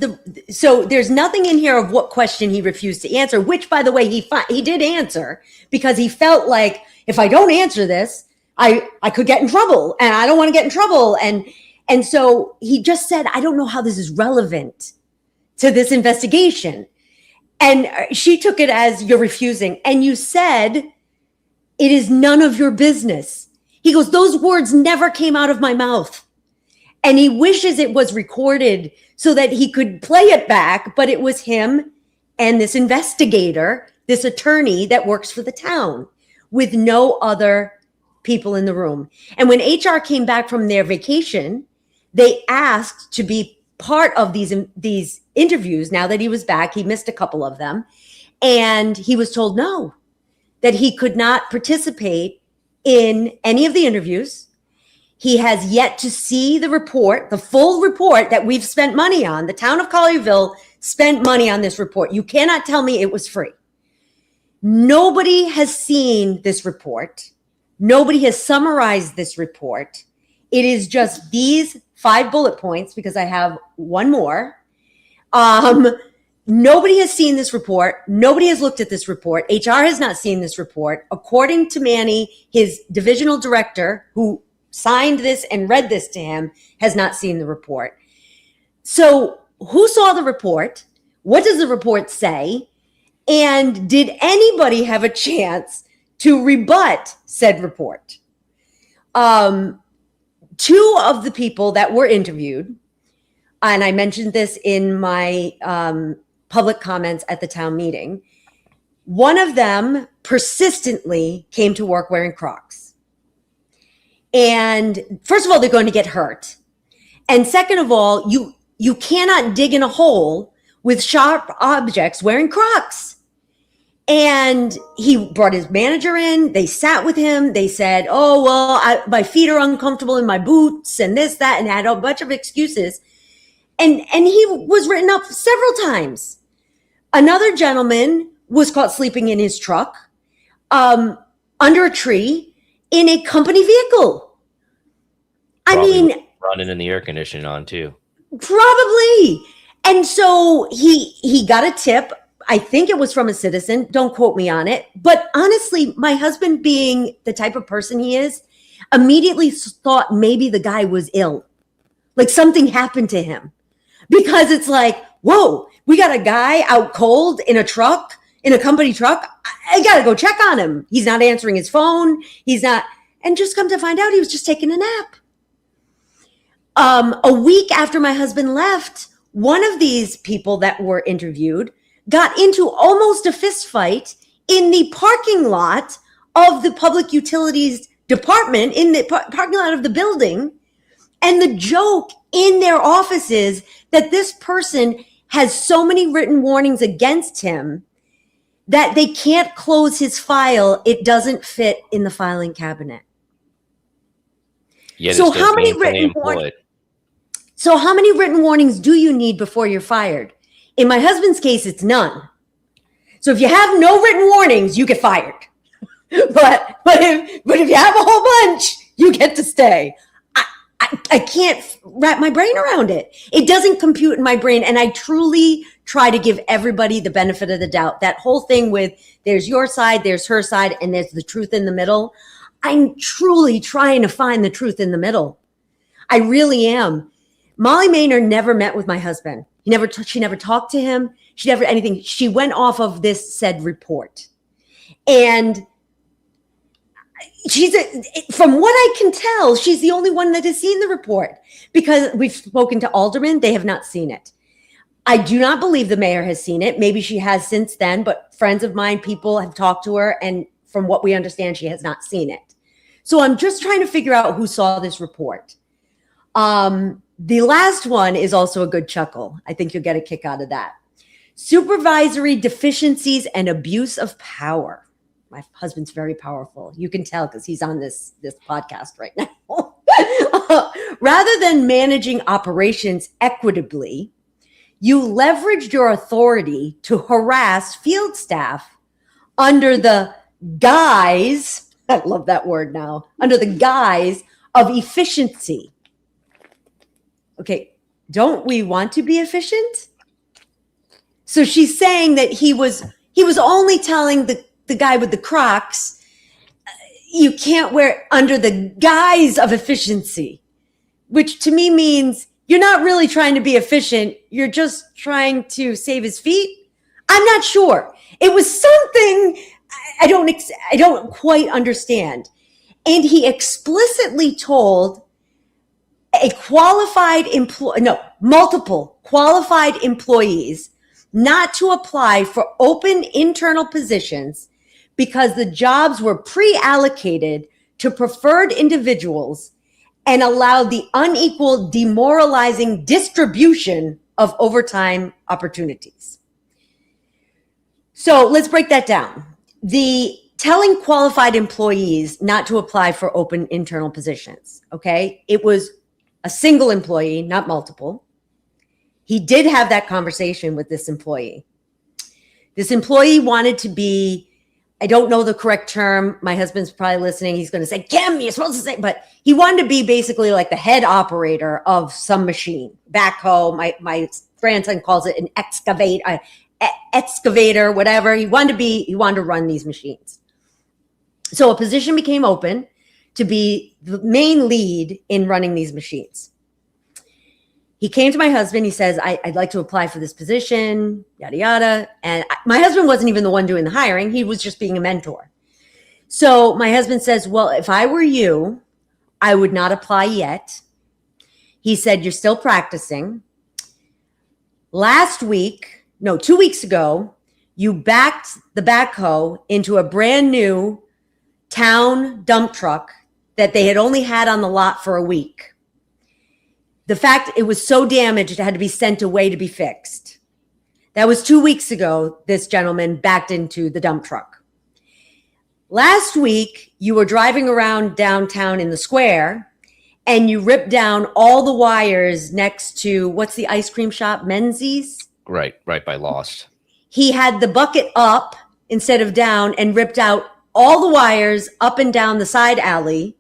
so there's nothing in here of what question he refused to answer, which, by the way, he did answer because he felt like, if I don't answer this, I could get in trouble and I don't want to get in trouble. And so he just said, I don't know how this is relevant to this investigation. And she took it as, you're refusing. And you said, it is none of your business. He goes, those words never came out of my mouth. And he wishes it was recorded so that he could play it back. But it was him and this investigator, this attorney that works for the town, with no other people in the room. And when HR came back from their vacation, they asked to be part of these interviews. Now that he was back, he missed a couple of them. And he was told no, that he could not participate in any of the interviews. He has yet to see the report, the full report that we've spent money on. The town of Collierville spent money on this report. You cannot tell me it was free. Nobody has seen this report. Nobody has summarized this report. It is just these 5 bullet points, because I have one more. Nobody has seen this report. Nobody has looked at this report. HR has not seen this report. According to Manny, his divisional director, who signed this and read this to him, has not seen the report. So who saw the report? What does the report say? And did anybody have a chance to rebut said report? 2 of the people that were interviewed, and I mentioned this in my public comments at the town meeting, one of them persistently came to work wearing Crocs. And first of all, they're going to get hurt. And second of all, you cannot dig in a hole with sharp objects wearing Crocs. And he brought his manager in. They sat with him. They said, oh, well, my feet are uncomfortable in my boots and this, that, and had a bunch of excuses. And he was written up several times. Another gentleman was caught sleeping in his truck under a tree in a company vehicle. Probably running in the air conditioning on too. Probably. And so he got a tip. I think it was from a citizen. Don't quote me on it. But honestly, my husband, being the type of person he is, immediately thought maybe the guy was ill. Like something happened to him. Because it's like, whoa, we got a guy out cold in a truck, in a company truck. I got to go check on him. He's not answering his phone. He's not. And just come to find out, he was just taking a nap. A week after my husband left, one of these people that were interviewed got into almost a fist fight in the parking lot of the public utilities department, in the parking lot of the building. And the joke in their office is that this person has so many written warnings against him that they can't close his file. It doesn't fit in the filing cabinet. Yet So how many written warnings do you need before you're fired? In my husband's case, it's none. So if you have no written warnings, you get fired. but if you have a whole bunch, you get to stay. I can't wrap my brain around it. It doesn't compute in my brain. And I truly try to give everybody the benefit of the doubt. That whole thing with there's your side, there's her side, and there's the truth in the middle. I'm truly trying to find the truth in the middle. I really am. Molly Maynard never met with my husband. She never talked to him. She never anything. She went off of this said report. And from what I can tell, she's the only one that has seen the report, because we've spoken to aldermen. They have not seen it. I do not believe the mayor has seen it. Maybe she has since then, but friends of mine, people have talked to her. And from what we understand, she has not seen it. So I'm just trying to figure out who saw this report. The last one is also a good chuckle. I think you'll get a kick out of that. Supervisory deficiencies and abuse of power. My husband's very powerful. You can tell because he's on this podcast right now. Rather than managing operations equitably, you leveraged your authority to harass field staff under the guise, I love that word now, under the guise of efficiency. Okay, don't we want to be efficient? So she's saying that he was only telling the guy with the Crocs, you can't wear under the guise of efficiency, which to me means you're not really trying to be efficient. You're just trying to save his feet. I'm not sure. It was something I don't quite understand. And he explicitly told multiple qualified employees not to apply for open internal positions because the jobs were pre-allocated to preferred individuals and allowed the unequal, demoralizing distribution of overtime opportunities. So let's break that down. The telling qualified employees not to apply for open internal positions, okay? It was a single employee, not multiple. He did have that conversation with this employee. This employee wanted to be, I don't know the correct term. My husband's probably listening. He's going to say, Kim, you're supposed to say, but he wanted to be basically like the head operator of some machine. Backhoe, my grandson calls it an excavator, whatever. He wanted to run these machines. So a position became open to be the main lead in running these machines. He came to my husband. He says, I'd like to apply for this position, yada, yada. And my husband wasn't even the one doing the hiring. He was just being a mentor. So my husband says, well, if I were you, I would not apply yet. He said, you're still practicing. 2 weeks ago, you backed the backhoe into a brand new town dump truck that they had only had on the lot for a week. The fact it was so damaged, it had to be sent away to be fixed. That was 2 weeks ago, this gentleman backed into the dump truck. Last week, you were driving around downtown in the square and you ripped down all the wires next to, what's the ice cream shop, Menzies? Right by Lost. He had the bucket up instead of down and ripped out all the wires up and down the side alley,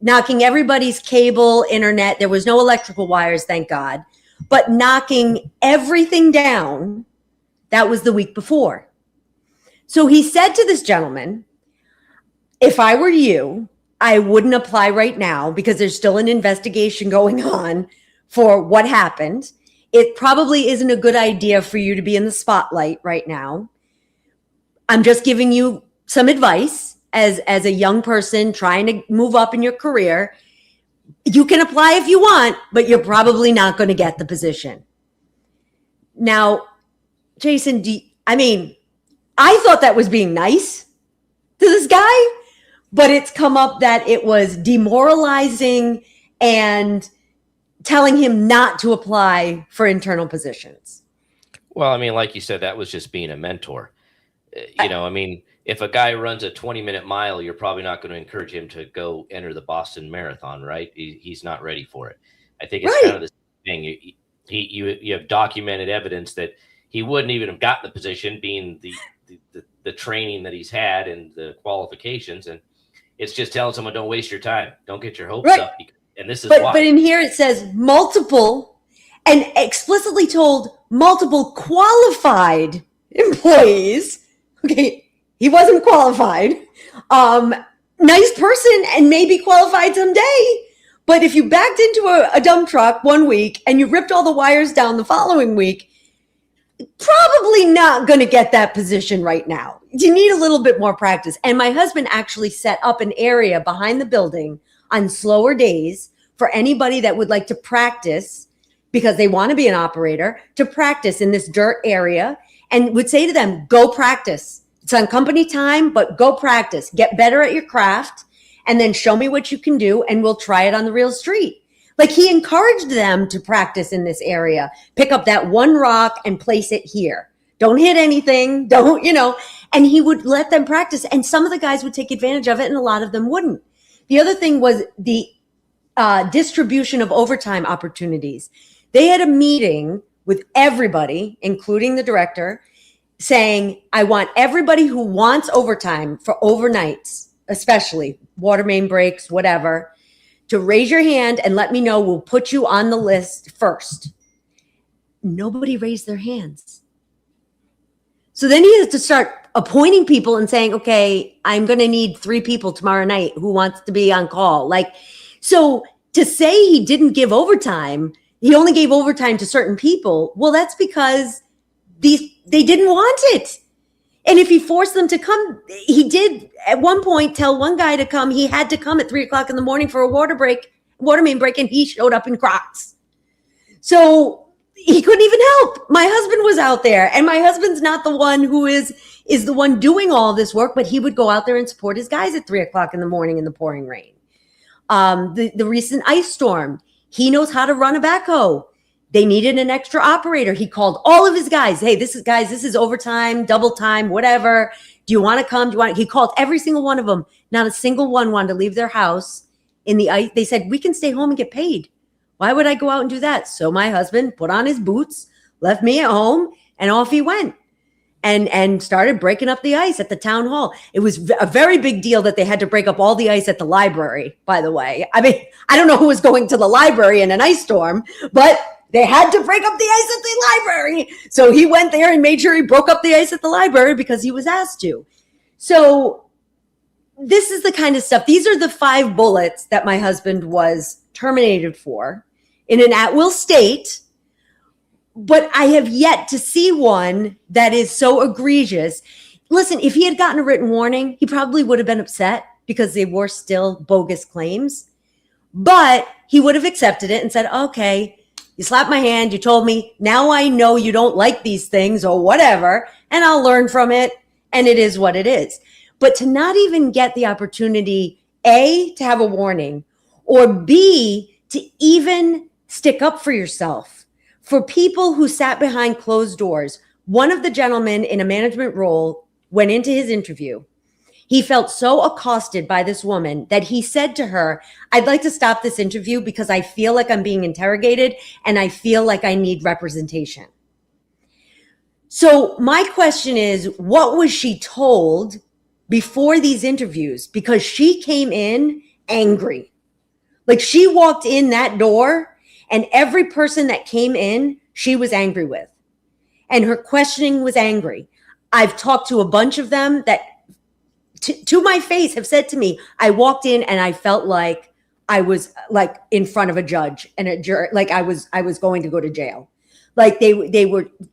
knocking everybody's cable, internet. There was no electrical wires, thank God, but knocking everything down. That was the week before. So he said to this gentleman, if I were you, I wouldn't apply right now because there's still an investigation going on for what happened. It probably isn't a good idea for you to be in the spotlight right now. I'm just giving you some advice as a young person trying to move up in your career. You can apply if you want, but you're probably not going to get the position. Now, Jason, I thought that was being nice to this guy, but it's come up that it was demoralizing and telling him not to apply for internal positions. Well, I mean, like you said, that was just being a mentor. If a guy runs a 20-minute mile, you're probably not going to encourage him to go enter the Boston Marathon, right? He's not ready for it. I think it's kind of the same thing. You have documented evidence that he wouldn't even have gotten the position, being the training that he's had and the qualifications, and it's just telling someone, don't waste your time, don't get your hopes up. And this is why. But in here it says multiple, and explicitly told multiple qualified employees. Okay. He wasn't qualified. Nice person and maybe qualified someday. But if you backed into a dump truck 1 week and you ripped all the wires down the following week, probably not going to get that position right now. You need a little bit more practice. And my husband actually set up an area behind the building on slower days for anybody that would like to practice because they want to be an operator, to practice in this dirt area, and would say to them, go practice. It's on company time, but go practice, get better at your craft, and then show me what you can do, and we'll try it on the real street. Like, he encouraged them to practice in this area. Pick up that one rock and place it here. Don't hit anything. And he would let them practice. And some of the guys would take advantage of it and a lot of them wouldn't. The other thing was the distribution of overtime opportunities. They had a meeting with everybody, including the director, saying, I want everybody who wants overtime for overnights, especially water main breaks, whatever, to raise your hand and let me know. We'll put you on the list first. Nobody raised their hands. So then he has to start appointing people and saying, okay, I'm going to need 3 people tomorrow night who wants to be on call. So to say he didn't give overtime, he only gave overtime to certain people. Well, that's because they didn't want it. And if he forced them to come, he did at one point tell one guy to come. He had to come at 3:00 in the morning for a water main break, and he showed up in Crocs. So he couldn't even help. My husband was out there, and my husband's not the one who is the one doing all this work, but he would go out there and support his guys at 3:00 in the morning in the pouring rain. The recent ice storm, he knows how to run a backhoe. They needed an extra operator. He called all of his guys. Hey, this is overtime, double time, whatever. Do you want to come? He called every single one of them. Not a single one wanted to leave their house in the ice. They said, we can stay home and get paid. Why would I go out and do that? So my husband put on his boots, left me at home, and off he went. And started breaking up the ice at the town hall. It was a very big deal that they had to break up all the ice at the library, by the way. I mean, I don't know who was going to the library in an ice storm, but they had to break up the ice at the library. So he went there and made sure he broke up the ice at the library because he was asked to. So this is the kind of stuff. These are the 5 bullets that my husband was terminated for in an at-will state. But I have yet to see one that is so egregious. Listen, if he had gotten a written warning, he probably would have been upset because they were still bogus claims. But he would have accepted it and said, okay, you slapped my hand. You told me. Now I know you don't like these things or whatever, and I'll learn from it. And it is what it is. But to not even get the opportunity, A, to have a warning, or B, to even stick up for yourself. For people who sat behind closed doors, one of the gentlemen in a management role went into his interview. He felt so accosted by this woman that he said to her, I'd like to stop this interview because I feel like I'm being interrogated and I feel like I need representation. So my question is, what was she told before these interviews? Because she came in angry. Like she walked in that door and every person that came in, she was angry with. And her questioning was angry. I've talked to a bunch of them that to my face have said to me, I walked in and I felt like I was like in front of a judge and a jury, like I was going to go to jail. Like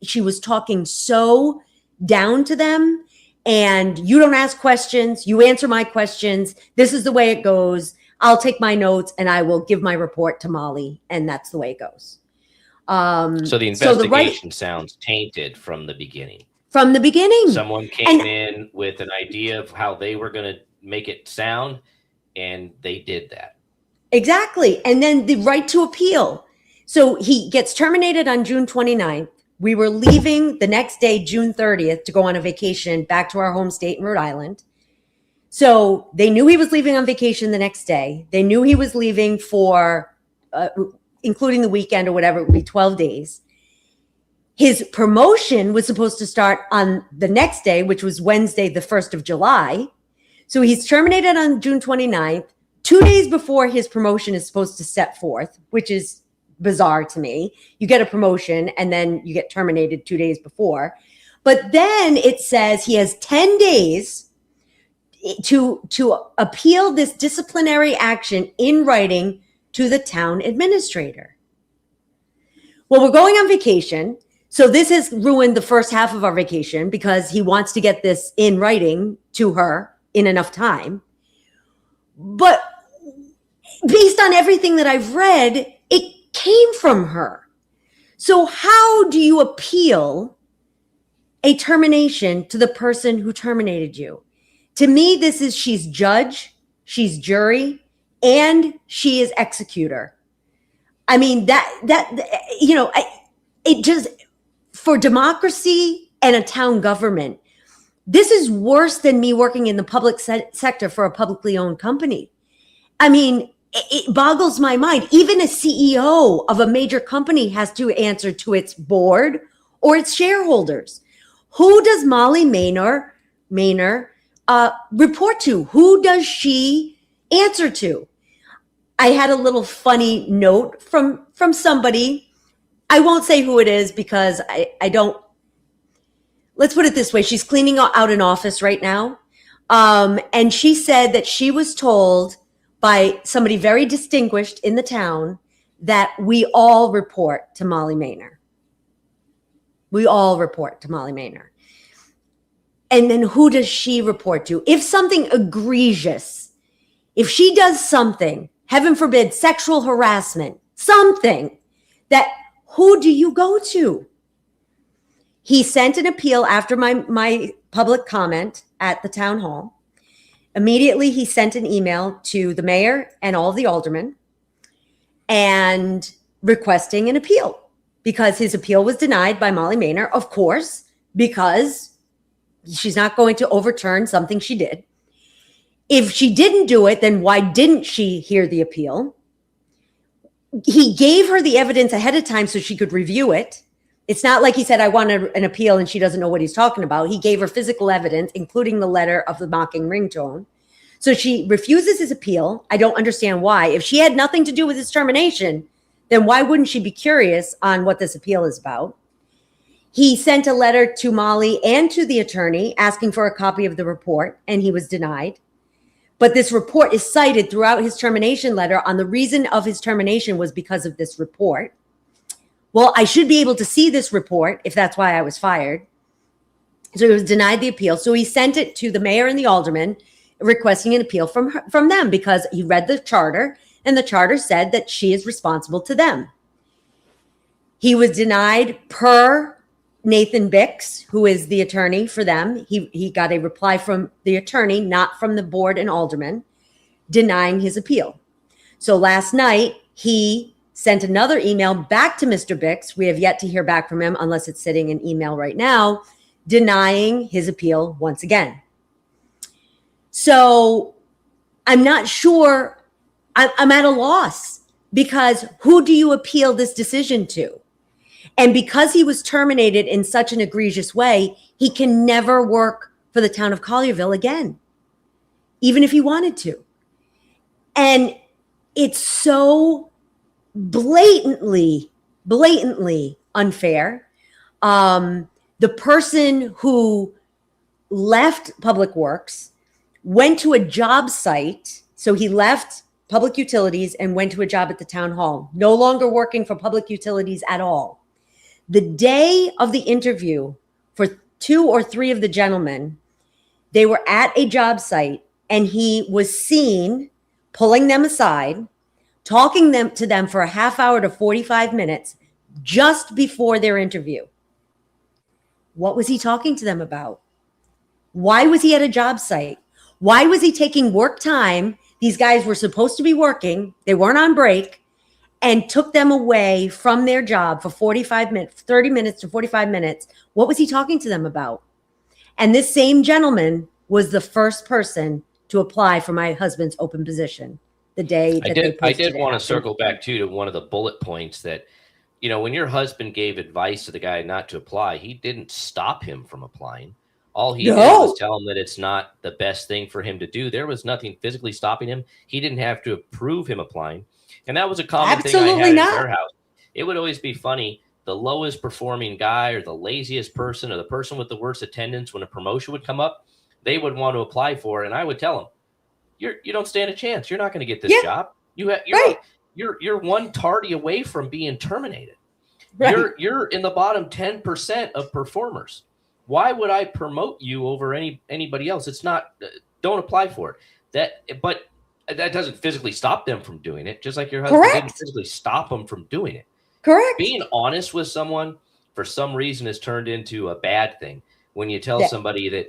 she was talking so down to them, and you don't ask questions, you answer my questions. This is the way it goes. I'll take my notes and I will give my report to Molly, and that's the way it goes. So the investigation sounds tainted from the beginning. From the beginning. Someone came in with an idea of how they were going to make it sound, and they did that. Exactly. And then the right to appeal. So he gets terminated on June 29th. We were leaving the next day, June 30th, to go on a vacation back to our home state in Rhode Island. So they knew he was leaving on vacation the next day. They knew he was leaving for, including the weekend or whatever, it would be 12 days. His promotion was supposed to start on the next day, which was Wednesday, the 1st of July. So he's terminated on June 29th, 2 days before his promotion is supposed to set forth, which is bizarre to me. You get a promotion and then you get terminated 2 days before. But then it says he has 10 days to appeal this disciplinary action in writing to the town administrator. Well, we're going on vacation. So this has ruined the first half of our vacation because he wants to get this in writing to her in enough time. But based on everything that I've read, it came from her. So how do you appeal a termination to the person who terminated you? To me, this is she's judge, she's jury, and she is executor. I mean, it just, for democracy and a town government, this is worse than me working in the public sector for a publicly owned company. I mean, it boggles my mind. Even a CEO of a major company has to answer to its board or its shareholders. Who does Molly Maynor report to? Who does she answer to? I had a little funny note from somebody. I won't say who it is because I don't. Let's put it this way. She's cleaning out an office right now. And she said that she was told by somebody very distinguished in the town that we all report to Molly Maynor. We all report to Molly Maynard. And then who does she report to? If something egregious, if she does something, heaven forbid, sexual harassment, something, that who do you go to? He sent an appeal after my public comment at the town hall. Immediately, he sent an email to the mayor and all the aldermen and requesting an appeal because his appeal was denied by Molly Maynard, of course, because she's not going to overturn something she did. If she didn't do it, then why didn't she hear the appeal? He gave her the evidence ahead of time so she could review it. It's not like he said, I want an appeal and she doesn't know what he's talking about. He gave her physical evidence, including the letter of the mocking ringtone. So she refuses his appeal. I don't understand why. If she had nothing to do with his termination, then why wouldn't she be curious on what this appeal is about? He sent a letter to Molly and to the attorney asking for a copy of the report, and he was denied. But this report is cited throughout his termination letter on the reason of his termination was because of this report. Well, I should be able to see this report if that's why I was fired. So he was denied the appeal. So he sent it to the mayor and the alderman requesting an appeal from them because he read the charter and the charter said that she is responsible to them. He was denied per Nathan Bix, who is the attorney for them. He got a reply from the attorney, not from the board and alderman, denying his appeal. So last night, he sent another email back to Mr. Bix. We have yet to hear back from him unless it's sitting in email right now, denying his appeal once again. So I'm not sure. I'm at a loss because who do you appeal this decision to? And because he was terminated in such an egregious way, he can never work for the town of Collierville again, even if he wanted to. And it's so blatantly unfair. The person who left Public Works went to a job site. So he left Public Utilities and went to a job at the town hall, no longer working for Public Utilities at all. The day of the interview for 2 or 3 of the gentlemen, they were at a job site and he was seen pulling them aside, talking to them for a half hour to 45 minutes just before their interview. What was he talking to them about? Why was he at a job site? Why was he taking work time? These guys were supposed to be working. They weren't on break, and took them away from their job for 45 minutes, 30 minutes to 45 minutes. What was he talking to them about? And this same gentleman was the first person to apply for my husband's open position the day that I did want to circle back to one of the bullet points that, you know, when your husband gave advice to the guy not to apply, he didn't stop him from applying. All he did was tell him that it's not the best thing for him to do. There was nothing physically stopping him. He didn't have to approve him applying. And that was a common thing I had in their house. It would always be funny. The lowest performing guy or the laziest person or the person with the worst attendance, when a promotion would come up, they would want to apply for it. And I would tell them, you don't stand a chance. You're not going to get this job. You're one tardy away from being terminated. Right. You're in the bottom 10% of performers. Why would I promote you over anybody else? It's not. Don't apply for it. But that doesn't physically stop them from doing it. Just like your husband didn't physically stop them from doing it. Correct. Being honest with someone for some reason has turned into a bad thing. When you tell somebody that,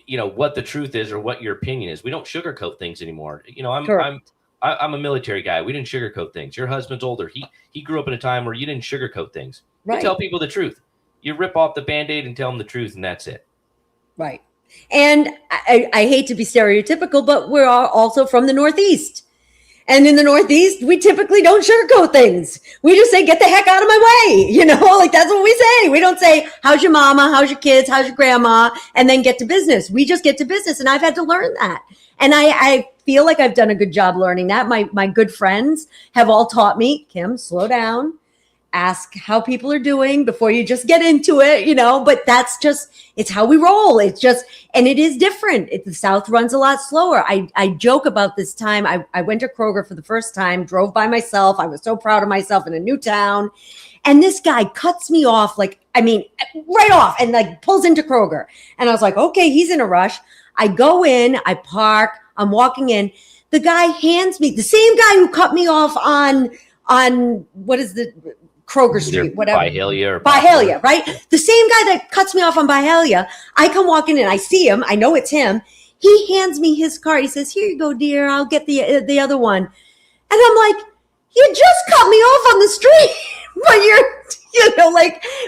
you know, what the truth is or what your opinion is. We don't sugarcoat things anymore. You know, I'm a military guy. We didn't sugarcoat things. Your husband's older. He grew up in a time where you didn't sugarcoat things. You tell people the truth. You rip off the Band-Aid and tell them the truth, and that's it. Right. And I hate to be stereotypical, but we're also from the Northeast. And in the Northeast, we typically don't sugarcoat things. We just say, get the heck out of my way. You know, like that's what we say. We don't say, how's your mama? How's your kids? How's your grandma? And then get to business. We just get to business. And I've had to learn that. And I feel like I've done a good job learning that. My good friends have all taught me, Kim, slow down. Ask how people are doing before you just get into it, you know, but it's how we roll. It's just, and it is different. The South runs a lot slower. I joke about this time. I went to Kroger for the first time, drove by myself. I was so proud of myself in a new town. And this guy cuts me off like I mean, right off, and like pulls into Kroger. And I was like, okay, he's in a rush. I go in, I park, I'm walking in. The guy hands me, the same guy who cut me off on what is the Kroger Street, whatever. Byhalia, right? The same guy that cuts me off on Byhalia. I come walking in, I see him, I know it's him. He hands me his card. He says, "Here you go, dear. I'll get the other one." And I'm like, "You just cut me off on the street, but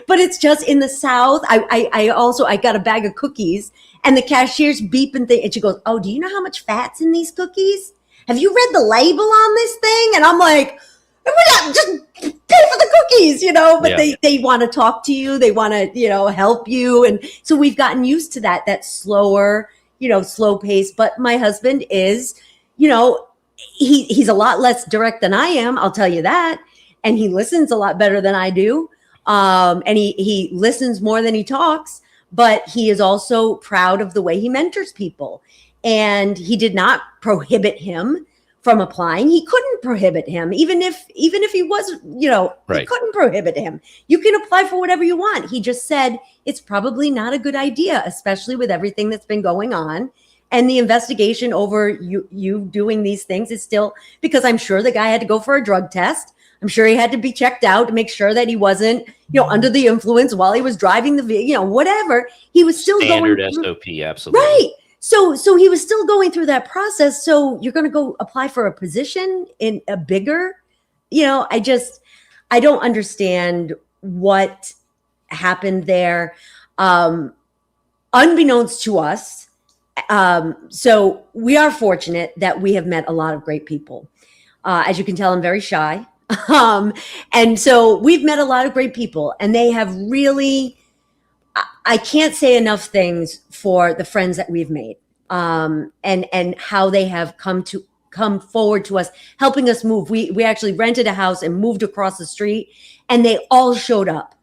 but it's just in the South." I got a bag of cookies, and the cashier's beeping thing, and she goes, "Oh, do you know how much fat's in these cookies? Have you read the label on this thing?" And I'm like, just pay for the cookies, but they want to talk to you. They want to, help you. And so we've gotten used to that slower, slow pace. But my husband is, he's a lot less direct than I am. I'll tell you that. And he listens a lot better than I do. And he listens more than he talks, but he is also proud of the way he mentors people. And he did not prohibit him from applying. He couldn't prohibit him, even if he was, He couldn't prohibit him. You can apply for whatever you want. He just said it's probably not a good idea, especially with everything that's been going on. And the investigation over you doing these things is still, because I'm sure the guy had to go for a drug test. I'm sure he had to be checked out to make sure that he wasn't, under the influence while he was driving the, whatever. He was still standard going through, SOP, absolutely. Right. So he was still going through that process. So you're going to go apply for a position in a bigger, I don't understand what happened there. Unbeknownst to us. So we are fortunate that we have met a lot of great people. As you can tell, I'm very shy. And so we've met a lot of great people, and they have really, I can't say enough things for the friends that we've made, and how they have come forward to us, helping us move. We actually rented a house and moved across the street, and they all showed up,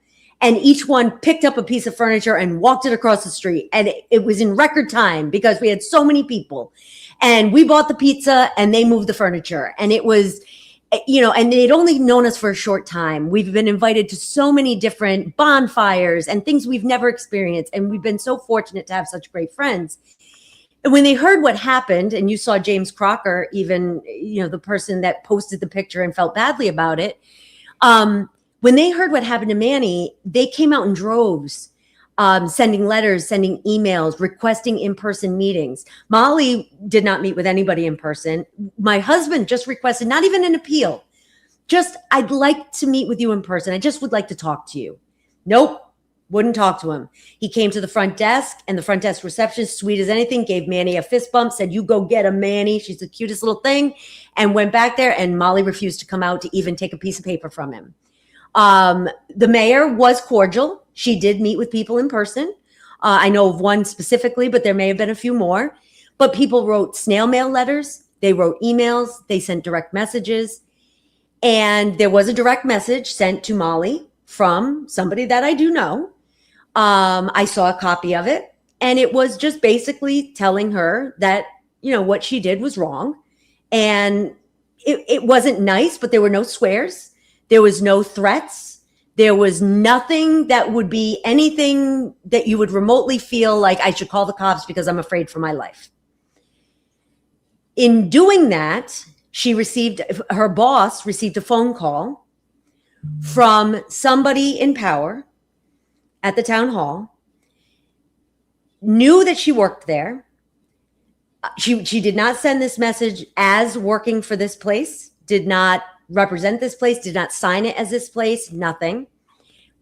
and each one picked up a piece of furniture and walked it across the street. And it was in record time because we had so many people, and we bought the pizza and they moved the furniture. And it was, and they'd only known us for a short time. We've been invited to so many different bonfires and things we've never experienced. And we've been so fortunate to have such great friends. And when they heard what happened, and you saw James Crocker, even, the person that posted the picture and felt badly about it. When they heard what happened to Manny, they came out in droves, sending letters, sending emails, requesting in-person meetings. Molly did not meet with anybody in person. My husband just requested, not even an appeal, just, "I'd like to meet with you in person. I just would like to talk to you." Nope, wouldn't talk to him. He came to the front desk, and the front desk receptionist, sweet as anything, gave Manny a fist bump, said, "You go get him, Manny. She's the cutest little thing," and went back there, and Molly refused to come out to even take a piece of paper from him. The mayor was cordial. She did meet with people in person. I know of one specifically, but there may have been a few more. But people wrote snail mail letters. They wrote emails. They sent direct messages. And there was a direct message sent to Molly from somebody that I do know. I saw a copy of it. And it was just basically telling her that, what she did was wrong. And it wasn't nice, but there were no swears. There was no threats. There was nothing that would be anything that you would remotely feel like I should call the cops because I'm afraid for my life. In doing that, her boss received a phone call from somebody in power at the town hall, knew that she worked there. She did not send this message as working for this place, did not represent this place, did not sign it as this place, nothing.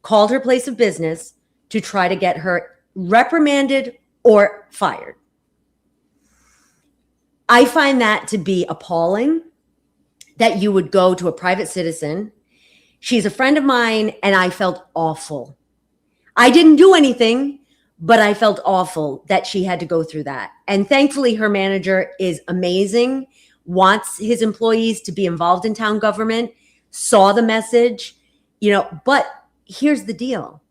Called her place of business to try to get her reprimanded or fired. I find that to be appalling, that you would go to a private citizen. She's a friend of mine, and I felt awful. I didn't do anything, but I felt awful that she had to go through that. And thankfully, her manager is amazing, wants his employees to be involved in town government, saw the message, but here's the deal.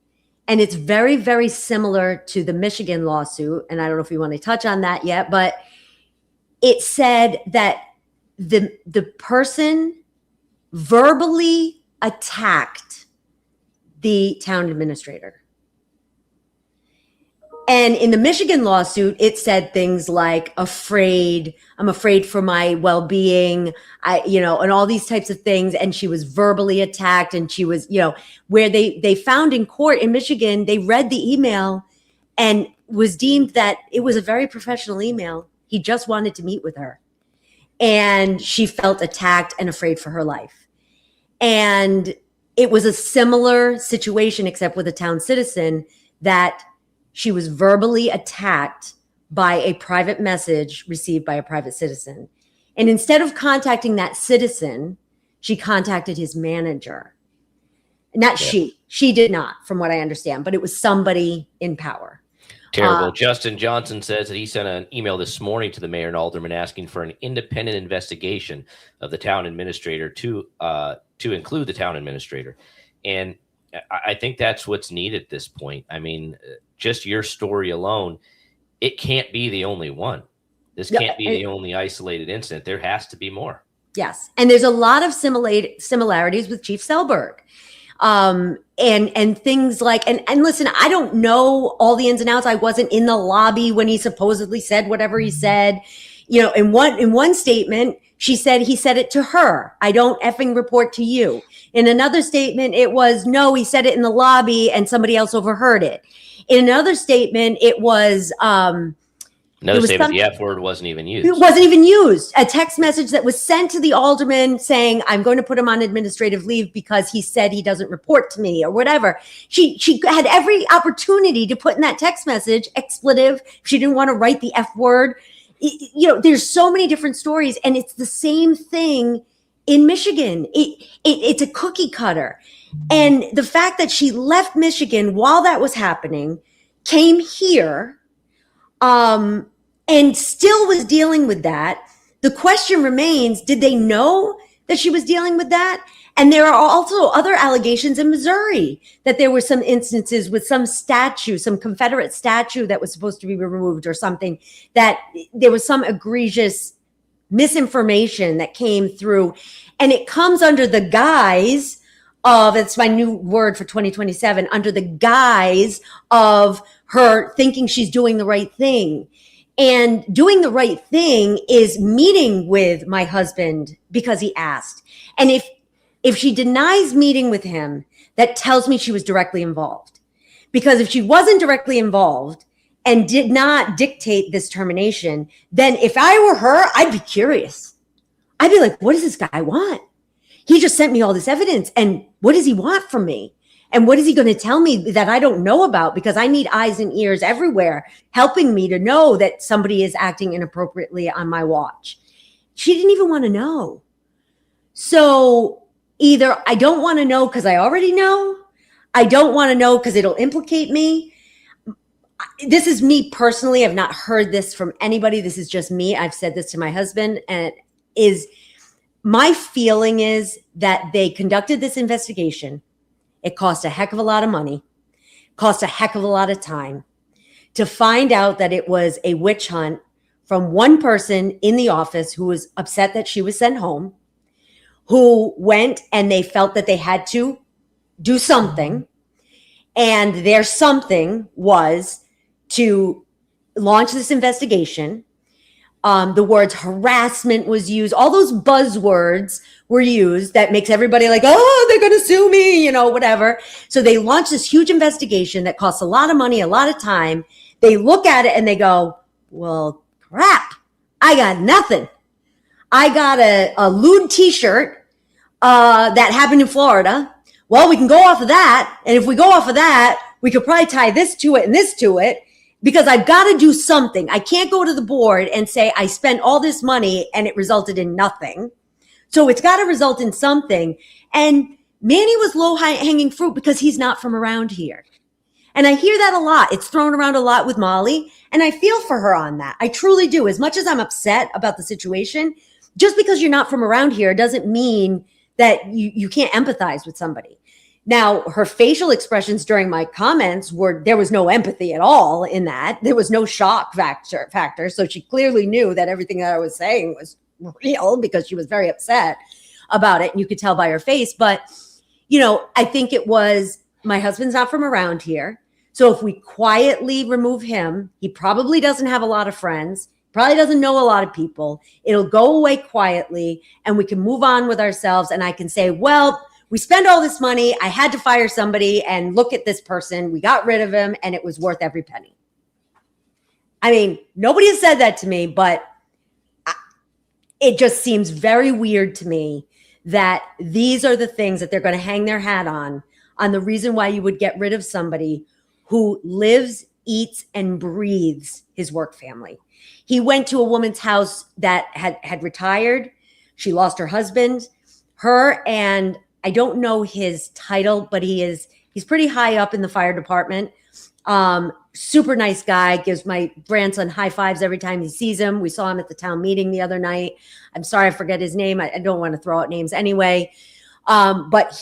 And it's very, very similar to the Michigan lawsuit. And I don't know if you want to touch on that yet, but it said that the person verbally attacked the town administrator. And in the Michigan lawsuit, it said things like afraid, I'm afraid for my well-being, and all these types of things. And she was verbally attacked, and she was, where they found in court in Michigan, they read the email and was deemed that it was a very professional email. He just wanted to meet with her. And she felt attacked and afraid for her life. And it was a similar situation, except with a town citizen, that she was verbally attacked by a private message received by a private citizen. And instead of contacting that citizen, she contacted his manager. Not she did not, from what I understand, but it was somebody in power. Terrible. Justin Johnson says that he sent an email this morning to the mayor and alderman asking for an independent investigation of the town administrator to include the town administrator. And I think that's what's needed at this point. I mean, just your story alone, it can't be the only one. This can't be the only isolated incident. There has to be more. Yes. And there's a lot of similarities with Chief Selberg. And things like, and listen, I don't know all the ins and outs. I wasn't in the lobby when he supposedly said whatever he said. In one statement, she said he said it to her. I don't effing report to you. In another statement, it was, no, he said it in the lobby and somebody else overheard it. In another statement, it was, the F word wasn't even used. It wasn't even used. A text message that was sent to the alderman saying, I'm going to put him on administrative leave because he said he doesn't report to me or whatever. She had every opportunity to put in that text message expletive. She didn't want to write the F word. There's so many different stories, and it's the same thing in Michigan. It's a cookie cutter. And the fact that she left Michigan while that was happening, came here, and still was dealing with that. The question remains, did they know that she was dealing with that? And there are also other allegations in Missouri that there were some instances with some statue, some Confederate statue that was supposed to be removed or something, that there was some egregious misinformation that came through. And it comes under the guise of, it's my new word for 2027, under the guise of her thinking she's doing the right thing. And doing the right thing is meeting with my husband because he asked. And if she denies meeting with him, that tells me she was directly involved. Because if she wasn't directly involved and did not dictate this termination, then if I were her, I'd be curious. I'd be like, what does this guy want? He just sent me all this evidence. And what does he want from me? And what is he going to tell me that I don't know about? Because I need eyes and ears everywhere helping me to know that somebody is acting inappropriately on my watch. She didn't even want to know. So either I don't want to know because I already know. I don't want to know because it'll implicate me. This is me personally. I've not heard this from anybody. This is just me. I've said this to my husband, and my feeling is that they conducted this investigation. It cost a heck of a lot of money, cost a heck of a lot of time to find out that it was a witch hunt from one person in the office who was upset that she was sent home, who went and they felt that they had to do something. And their something was to launch this investigation. The words harassment was used. All those buzzwords were used that makes everybody like, oh, they're going to sue me, whatever. So they launched this huge investigation that costs a lot of money, a lot of time. They look at it and they go, well, crap, I got nothing. I got a lewd t-shirt that happened in Florida. Well, we can go off of that. And if we go off of that, we could probably tie this to it and this to it. Because I've got to do something. I can't go to the board and say I spent all this money and it resulted in nothing. So it's got to result in something. And Manny was low-hanging fruit because he's not from around here. And I hear that a lot. It's thrown around a lot with Molly. And I feel for her on that. I truly do. As much as I'm upset about the situation, just because you're not from around here doesn't mean that you can't empathize with somebody. Now, her facial expressions during my comments there was no empathy at all in that. There was no shock factor. So she clearly knew that everything that I was saying was real because she was very upset about it. And you could tell by her face. But, I think it was, my husband's not from around here. So if we quietly remove him, he probably doesn't have a lot of friends, probably doesn't know a lot of people. It'll go away quietly and we can move on with ourselves. And I can say, well, we spent all this money. I had to fire somebody, and look at this person. We got rid of him and it was worth every penny. I mean, nobody has said that to me, but it just seems very weird to me that these are the things that they're going to hang their hat on the reason why you would get rid of somebody who lives, eats, and breathes his work family. He went to a woman's house that had retired. She lost her husband. Her, and I don't know his title, but he's pretty high up in the fire department. Super nice guy, gives my grandson high fives every time he sees him. We saw him at the town meeting the other night. I'm sorry, I forget his name. I don't want to throw out names anyway. But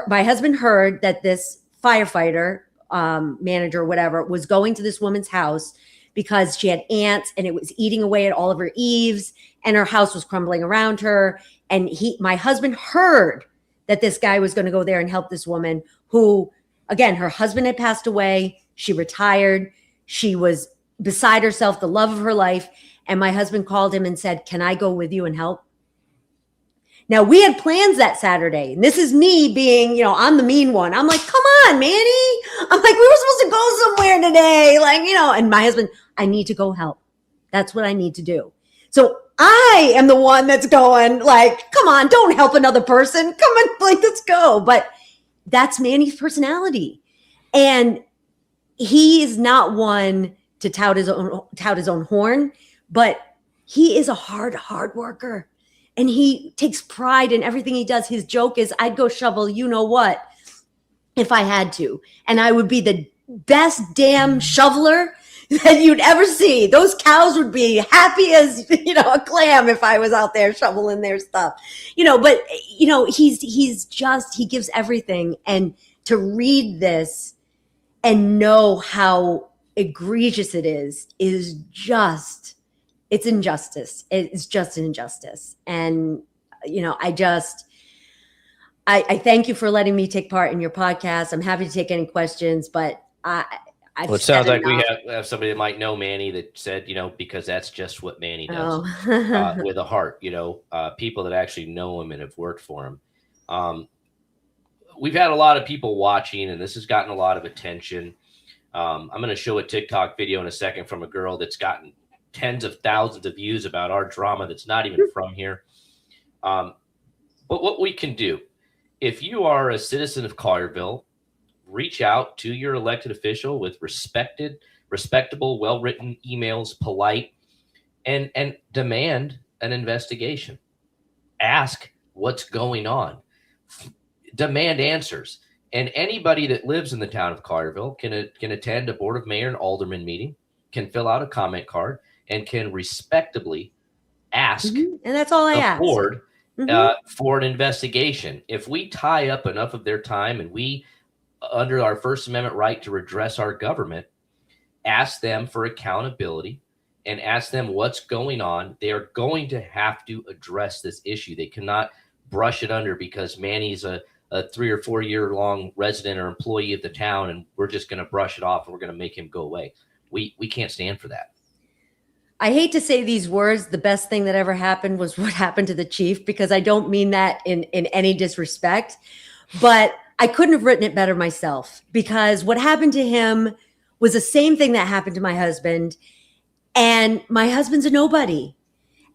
my husband heard that this firefighter, manager, whatever, was going to this woman's house because she had ants and it was eating away at all of her eaves and her house was crumbling around her. And my husband heard that this guy was going to go there and help this woman who, again, her husband had passed away. She retired. She was beside herself, the love of her life. And my husband called him and said, can I go with you and help? Now, we had plans that Saturday. And this is me being, I'm the mean one. I'm like, come on, Manny. I'm like, we were supposed to go somewhere today. And my husband, I need to go help. That's what I need to do. So I am the one that's going come on, don't help another person. Come on, let's go. But that's Manny's personality. And he is not one to tout his own horn, but he is a hard worker. And he takes pride in everything he does. His joke is, I'd go shovel, you know what, if I had to. And I would be the best damn shoveler that you'd ever see. Those cows would be happy as, a clam if I was out there shoveling their stuff. But he gives everything. And to read this and know how egregious it is just, it's injustice. It's just an injustice. And, I thank you for letting me take part in your podcast. I'm happy to take any questions, but it sounds like we have somebody that might know Manny that said, because that's just what Manny does with a heart, people that actually know him and have worked for him. We've had a lot of people watching, and this has gotten a lot of attention. I'm going to show a TikTok video in a second from a girl that's gotten tens of thousands of views about our drama that's not even from here. But what we can do, if you are a citizen of Collierville, reach out to your elected official with respectable, well-written emails, polite, and demand an investigation. Ask what's going on. Demand answers. And anybody that lives in the town of Collierville can attend a Board of Mayor and Alderman meeting, can fill out a comment card, and can respectably ask and that's all I ask. Board for an investigation. If we tie up enough of their time and we, under our First Amendment right to redress our government, ask them for accountability and ask them what's going on, they are going to have to address this issue. They cannot brush it under because Manny's a 3 or 4 year long resident or employee of the town, and we're just going to brush it off and we're going to make him go away. We can't stand for that. I hate to say these words. The best thing that ever happened was what happened to the chief, because I don't mean that in any disrespect, but I couldn't have written it better myself, because what happened to him was the same thing that happened to my husband. And my husband's a nobody.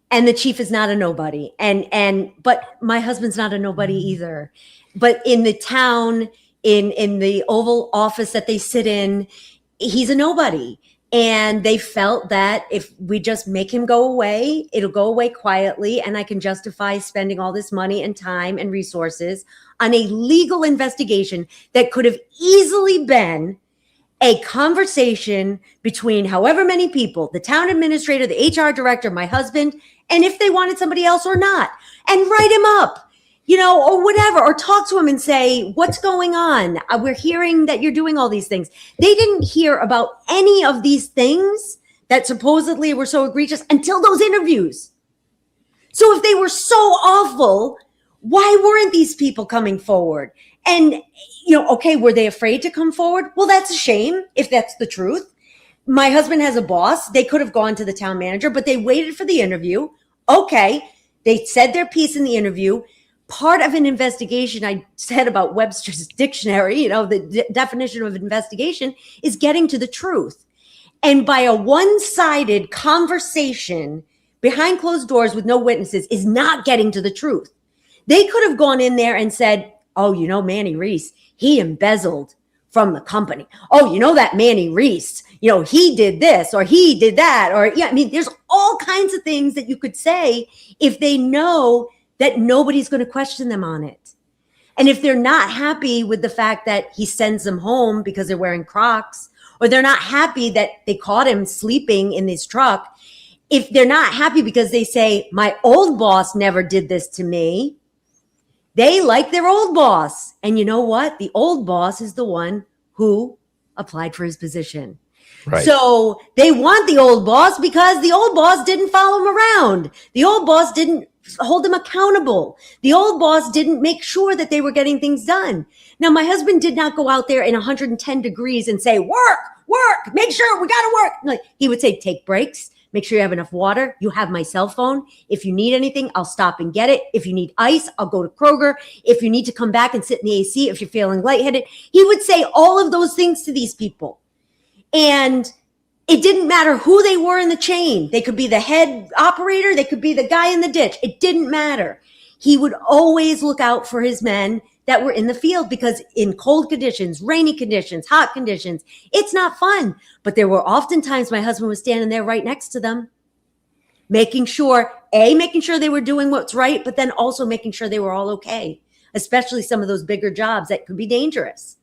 And the chief is not a nobody. But my husband's not a nobody either. But in the town, in the Oval Office that they sit in, he's a nobody. And they felt that if we just make him go away, it'll go away quietly. And I can justify spending all this money and time and resources on a legal investigation that could have easily been a conversation between however many people, the town administrator, the HR director, my husband, and if they wanted somebody else or not, and write him up, or whatever, or talk to him and say, what's going on? We're hearing that you're doing all these things. They didn't hear about any of these things that supposedly were so egregious until those interviews. So if they were so awful, why weren't these people coming forward? And, okay, were they afraid to come forward? Well, that's a shame if that's the truth. My husband has a boss. They could have gone to the town manager, but they waited for the interview. Okay. They said their piece in the interview. Part of an investigation, I said about Webster's dictionary, the definition of investigation is getting to the truth. And by a one-sided conversation behind closed doors with no witnesses is not getting to the truth. They could have gone in there and said, oh, Manny Reis, he embezzled from the company. Oh, that Manny Reis, he did this or he did that. Or, there's all kinds of things that you could say if they know that nobody's going to question them on it. And if they're not happy with the fact that he sends them home because they're wearing Crocs, or they're not happy that they caught him sleeping in his truck, if they're not happy because they say, my old boss never did this to me, they like their old boss. And you know what? The old boss is the one who applied for his position. Right. So they want the old boss because the old boss didn't follow him around. The old boss didn't hold them accountable. The old boss didn't make sure that they were getting things done. Now, my husband did not go out there in 110 degrees and say, work, make sure we got to work. Like, he would say, take breaks. Make sure you have enough water. You have my cell phone. If you need anything, I'll stop and get it. If you need ice, I'll go to Kroger. If you need to come back and sit in the AC, if you're feeling lightheaded, he would say all of those things to these people. And it didn't matter who they were in the chain. They could be the head operator. They could be the guy in the ditch. It didn't matter. He would always look out for his men that were in the field, because in cold conditions, rainy conditions, hot conditions, it's not fun. But there were often times my husband was standing there right next to them, making sure they were doing what's right, but then also making sure they were all okay, especially some of those bigger jobs that could be dangerous.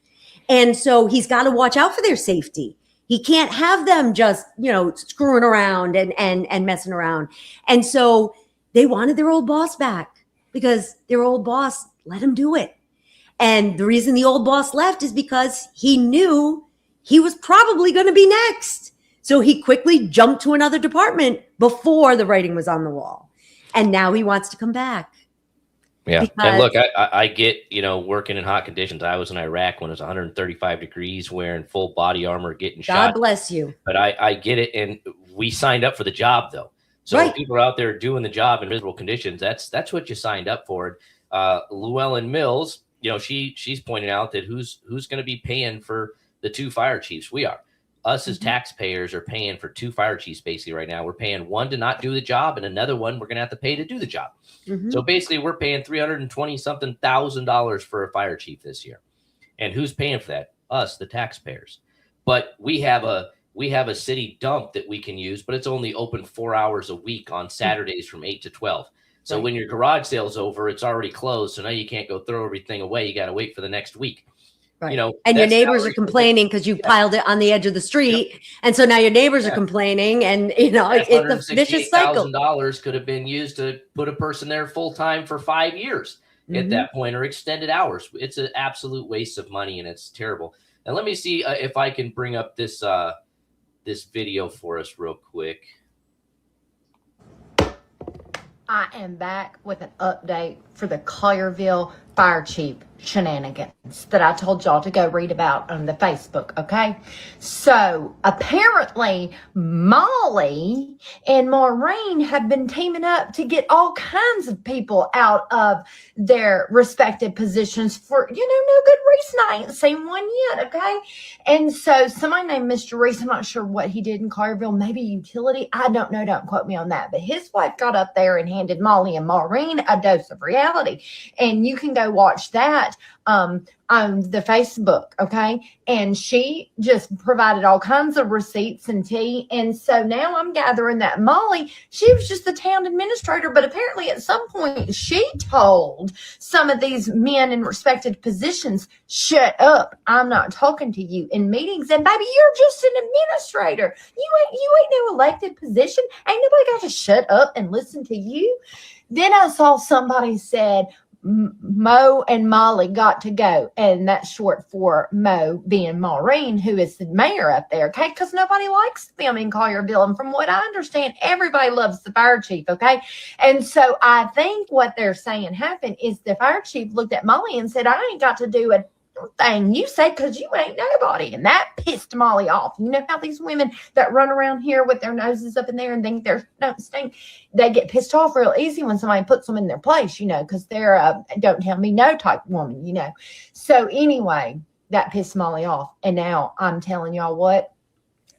And so he's got to watch out for their safety. He can't have them just, screwing around and messing around. And so they wanted their old boss back because their old boss let him do it. And the reason the old boss left is because he knew he was probably going to be next. So he quickly jumped to another department before the writing was on the wall. And now he wants to come back. Yeah. And look, I get, working in hot conditions. I was in Iraq when it was 135 degrees, wearing full body armor, getting shot. God bless you. But I get it. And we signed up for the job, though. So right. People are out there doing the job in miserable conditions. That's what you signed up for. Llewellyn Mills, she's pointing out that who's going to be paying for the two fire chiefs? We are. Us as taxpayers are paying for two fire chiefs basically right now. We're paying one to not do the job, and another one we're going to have to pay to do the job. So basically we're paying $320-something thousand for a fire chief this year. And who's paying for that? Us, the taxpayers. But we have a city dump that we can use, but it's only open 4 hours a week on Saturdays from 8 to 12. So when your garage sale's over, it's already closed. So now you can't go throw everything away. You got to wait for the next week. Right. And your neighbors are complaining because you piled it on the edge of the street. Yep. And so now your neighbors are complaining, and it's a vicious cycle. $168,000 could have been used to put a person there full time for 5 years at that point, or extended hours. It's an absolute waste of money, and it's terrible. And let me see if I can bring up this video for us real quick. I am back with an update for the Collierville fire chief shenanigans that I told y'all to go read about on the Facebook, okay? So apparently Molly and Maureen have been teaming up to get all kinds of people out of their respective positions for, no good reason. I ain't seen one yet, okay? And so somebody named Mr. Reis, I'm not sure what he did in Collierville, maybe utility. I don't know. Don't quote me on that. But his wife got up there and handed Molly and Maureen a dose of reality. And you can go watch that on the Facebook, okay? And she just provided all kinds of receipts and tea. And so now I'm gathering that Molly, she was just the town administrator, but apparently at some point she told some of these men in respected positions, shut up, I'm not talking to you in meetings. And baby, you're just an administrator. You ain't no elected position. Ain't nobody got to shut up and listen to you. Then I saw somebody said, Mo and Molly got to go, and that's short for Mo being Maureen, who is the mayor up there, okay? Because nobody likes them in Collierville, and from what I understand, everybody loves the fire chief, okay? And so I think what they're saying happened is the fire chief looked at Molly and said, "I ain't got to do a thing you say because you ain't nobody," and that pissed Molly off. You know how these women that run around here with their noses up in there and think they don't stink, they get pissed off real easy when somebody puts them in their place, because they're a don't tell me no type woman. So anyway, that pissed Molly off, and now I'm telling y'all what,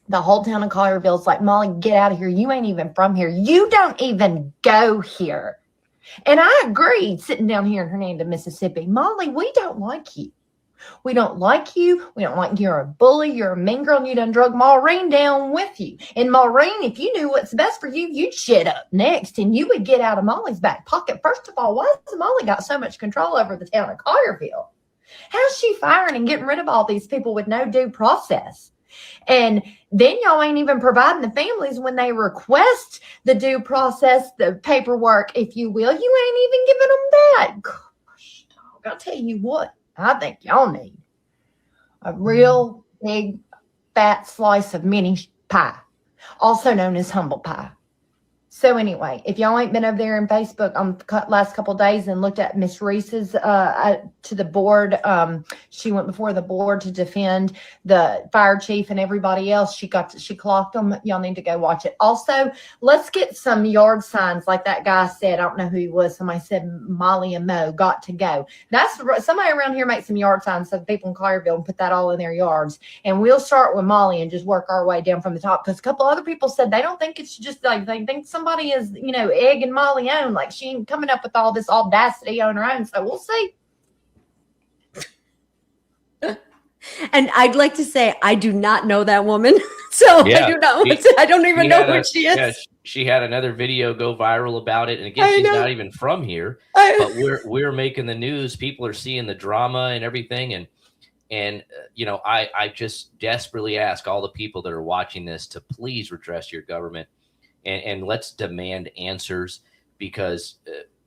the whole town of Collierville is like, "Molly, get out of here. You ain't even from here. You don't even go here." And I agree, sitting down here in Hernando, Mississippi, "Molly, we don't like you. We don't like you. We don't like you're a bully. You're a mean girl, and you done drug Maureen down with you. And Maureen, if you knew what's best for you, you'd shit up next, and you would get out of Molly's back pocket. First of all, why has Molly got so much control over the town of Collierville? How's she firing and getting rid of all these people with no due process? And then y'all ain't even providing the families when they request the due process, the paperwork, if you will. You ain't even giving them that. Gosh, dog, I'll tell you what. I think y'all need a real big fat slice of mini pie, also known as humble pie. So anyway, if y'all ain't been over there in Facebook on the last couple of days and looked at Miss Reis's to the board, she went before the board to defend the fire chief and everybody else. She clocked them. Y'all need to go watch it. Also, let's get some yard signs like that guy said. I don't know who he was. Somebody said Molly and Mo got to go. That's somebody around here make some yard signs so the people in Collierville and put that all in their yards. And we'll start with Molly and just work our way down from the top, because a couple other people said they don't think it's just like they think somebody is, egging Molly on, like she ain't coming up with all this audacity on her own. So we'll see. And I'd like to say I do not know that woman, so Yeah, I do not. I don't even know who she is. Yeah, she had another video go viral about it, and again, she's not even from here. But we're making the news. People are seeing the drama and everything, and I just desperately ask all the people that are watching this to please redress your government. And let's demand answers, because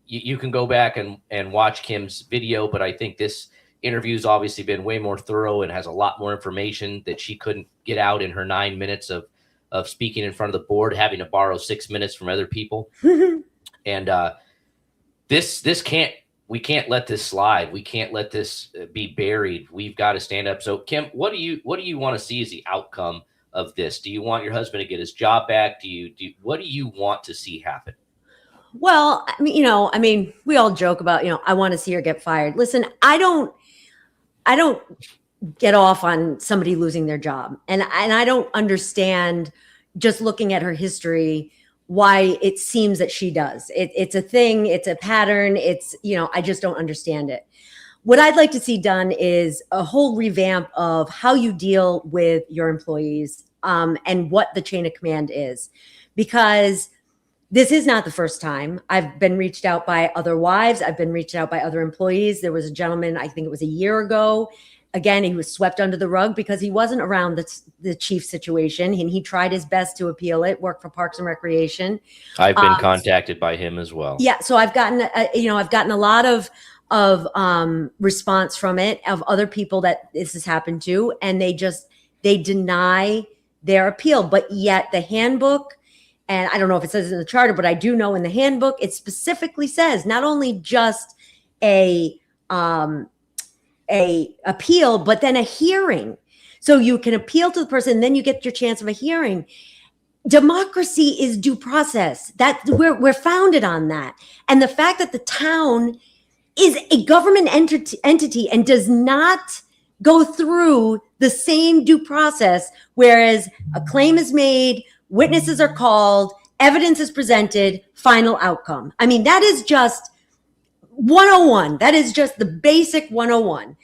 you can go back and watch Kim's video, but I think this interview's obviously been way more thorough and has a lot more information that she couldn't get out in her 9 minutes of speaking in front of the board, having to borrow 6 minutes from other people. And we can't let this slide. We can't let this be buried. We've got to stand up. So Kim, what do you want to see as the outcome of this? Do you want your husband to get his job back? What do you want to see happen? Well, I mean, we all joke about, I want to see her get fired. Listen, I don't get off on somebody losing their job. And I don't understand, just looking at her history, why it seems that she does. It's a thing, it's a pattern. I just don't understand it. What I'd like to see done is a whole revamp of how you deal with your employees, and what the chain of command is, because this is not the first time. I've been reached out by other wives. I've been reached out by other employees. There was a gentleman, I think it was a year ago. Again, he was swept under the rug because he wasn't around the chief situation, and he tried his best to appeal it, worked for Parks and Recreation. I've been contacted by him as well. Yeah. So I've gotten a lot of response from it, of other people that this has happened to, and they deny their appeal. But yet the handbook, and I don't know if it says it in the charter, but I do know in the handbook, it specifically says not only just a appeal, but then a hearing. So you can appeal to the person, then you get your chance of a hearing. Democracy is due process. That we're founded on that. And the fact that the town is a government entity and does not go through the same due process, whereas a claim is made, witnesses are called, evidence is presented, final outcome. I mean, that is just 101. That is just the basic 101.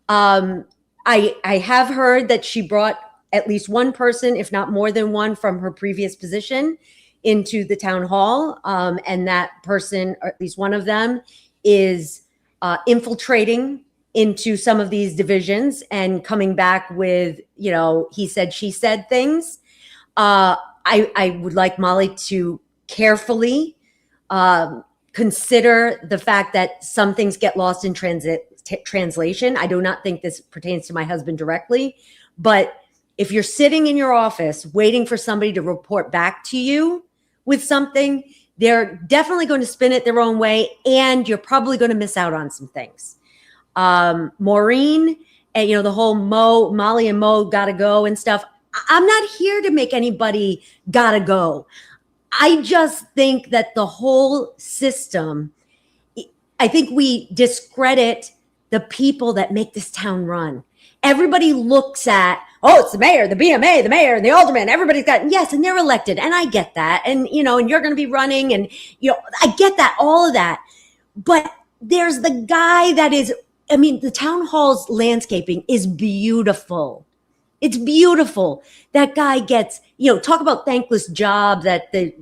I have heard that she brought at least one person, if not more than one, from her previous position into the town hall. And that person, or at least one of them, is infiltrating into some of these divisions and coming back with, he said, she said things. I would like Molly to carefully consider the fact that some things get lost in translation. I do not think this pertains to my husband directly, but if you're sitting in your office waiting for somebody to report back to you with something, they're definitely going to spin it their own way, and you're probably going to miss out on some things. Maureen, and the whole Molly and Mo gotta go and stuff. I'm not here to make anybody gotta go. I just think that the whole system, I think we discredit the people that make this town run. Everybody looks at, it's the mayor, the BMA, the mayor, and the alderman. Everybody's got, yes, and they're elected. And I get that. And, and you're going to be running. And, I get that, all of that. But there's the guy that is, the town hall's landscaping is beautiful. It's beautiful. That guy gets, talk about thankless job that the,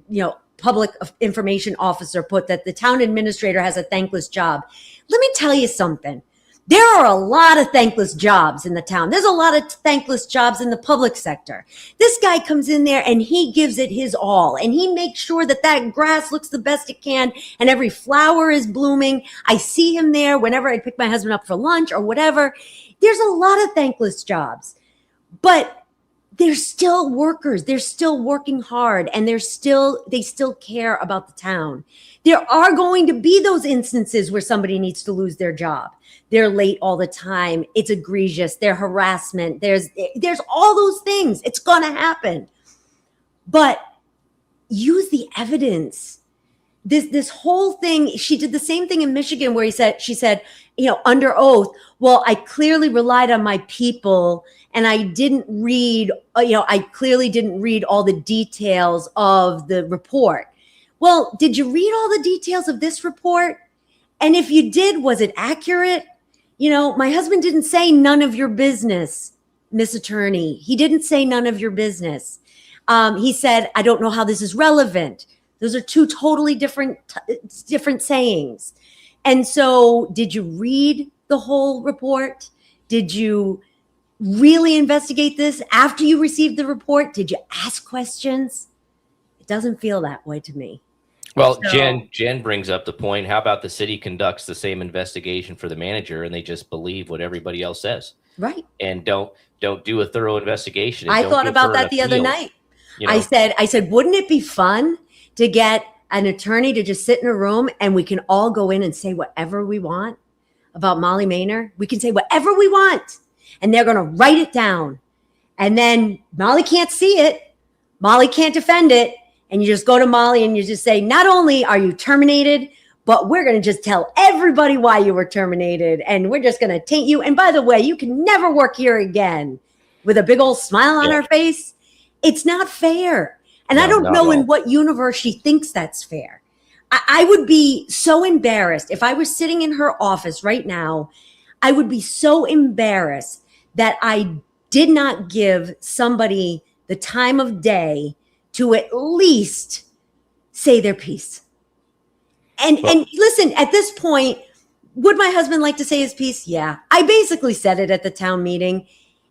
public information officer put, that the town administrator has a thankless job. Let me tell you something. There are a lot of thankless jobs in the town. There's a lot of thankless jobs in the public sector. This guy comes in there and he gives it his all, and he makes sure that that grass looks the best it can and every flower is blooming. I see him there whenever I pick my husband up for lunch or whatever. There's a lot of thankless jobs, but they're still workers. They're still working hard, and they still care about the town. There are going to be those instances where somebody needs to lose their job. They're late all the time. It's egregious. There's harassment. There's all those things. It's going to happen. But use the evidence. This whole thing, she did the same thing in Michigan where she said, under oath, well, I clearly relied on my people and I didn't read, I clearly didn't read all the details of the report. Well, did you read all the details of this report? And if you did, was it accurate? My husband didn't say none of your business, Miss Attorney. He didn't say none of your business. He said, I don't know how this is relevant. Those are two totally different sayings. And so did you read the whole report? Did you really investigate this after you received the report? Did you ask questions? It doesn't feel that way to me. Well, so, Jen brings up the point. How about the city conducts the same investigation for the manager and they just believe what everybody else says? Right. And don't do a thorough investigation. I thought about that the other night. I said, wouldn't it be fun to get an attorney to just sit in a room and we can all go in and say whatever we want about Molly Maynor? We can say whatever we want, and they're going to write it down. And then Molly can't see it. Molly can't defend it. And you just go to Molly and you just say, not only are you terminated, but we're going to just tell everybody why you were terminated. And we're just going to taint you. And by the way, you can never work here again, with a big old smile on her face. It's not fair. And I don't know in what universe she thinks that's fair. I would be so embarrassed if I was sitting in her office right now. I would be so embarrassed that I did not give somebody the time of day to at least say their piece. And listen, at this point, would my husband like to say his piece? Yeah. I basically said it at the town meeting,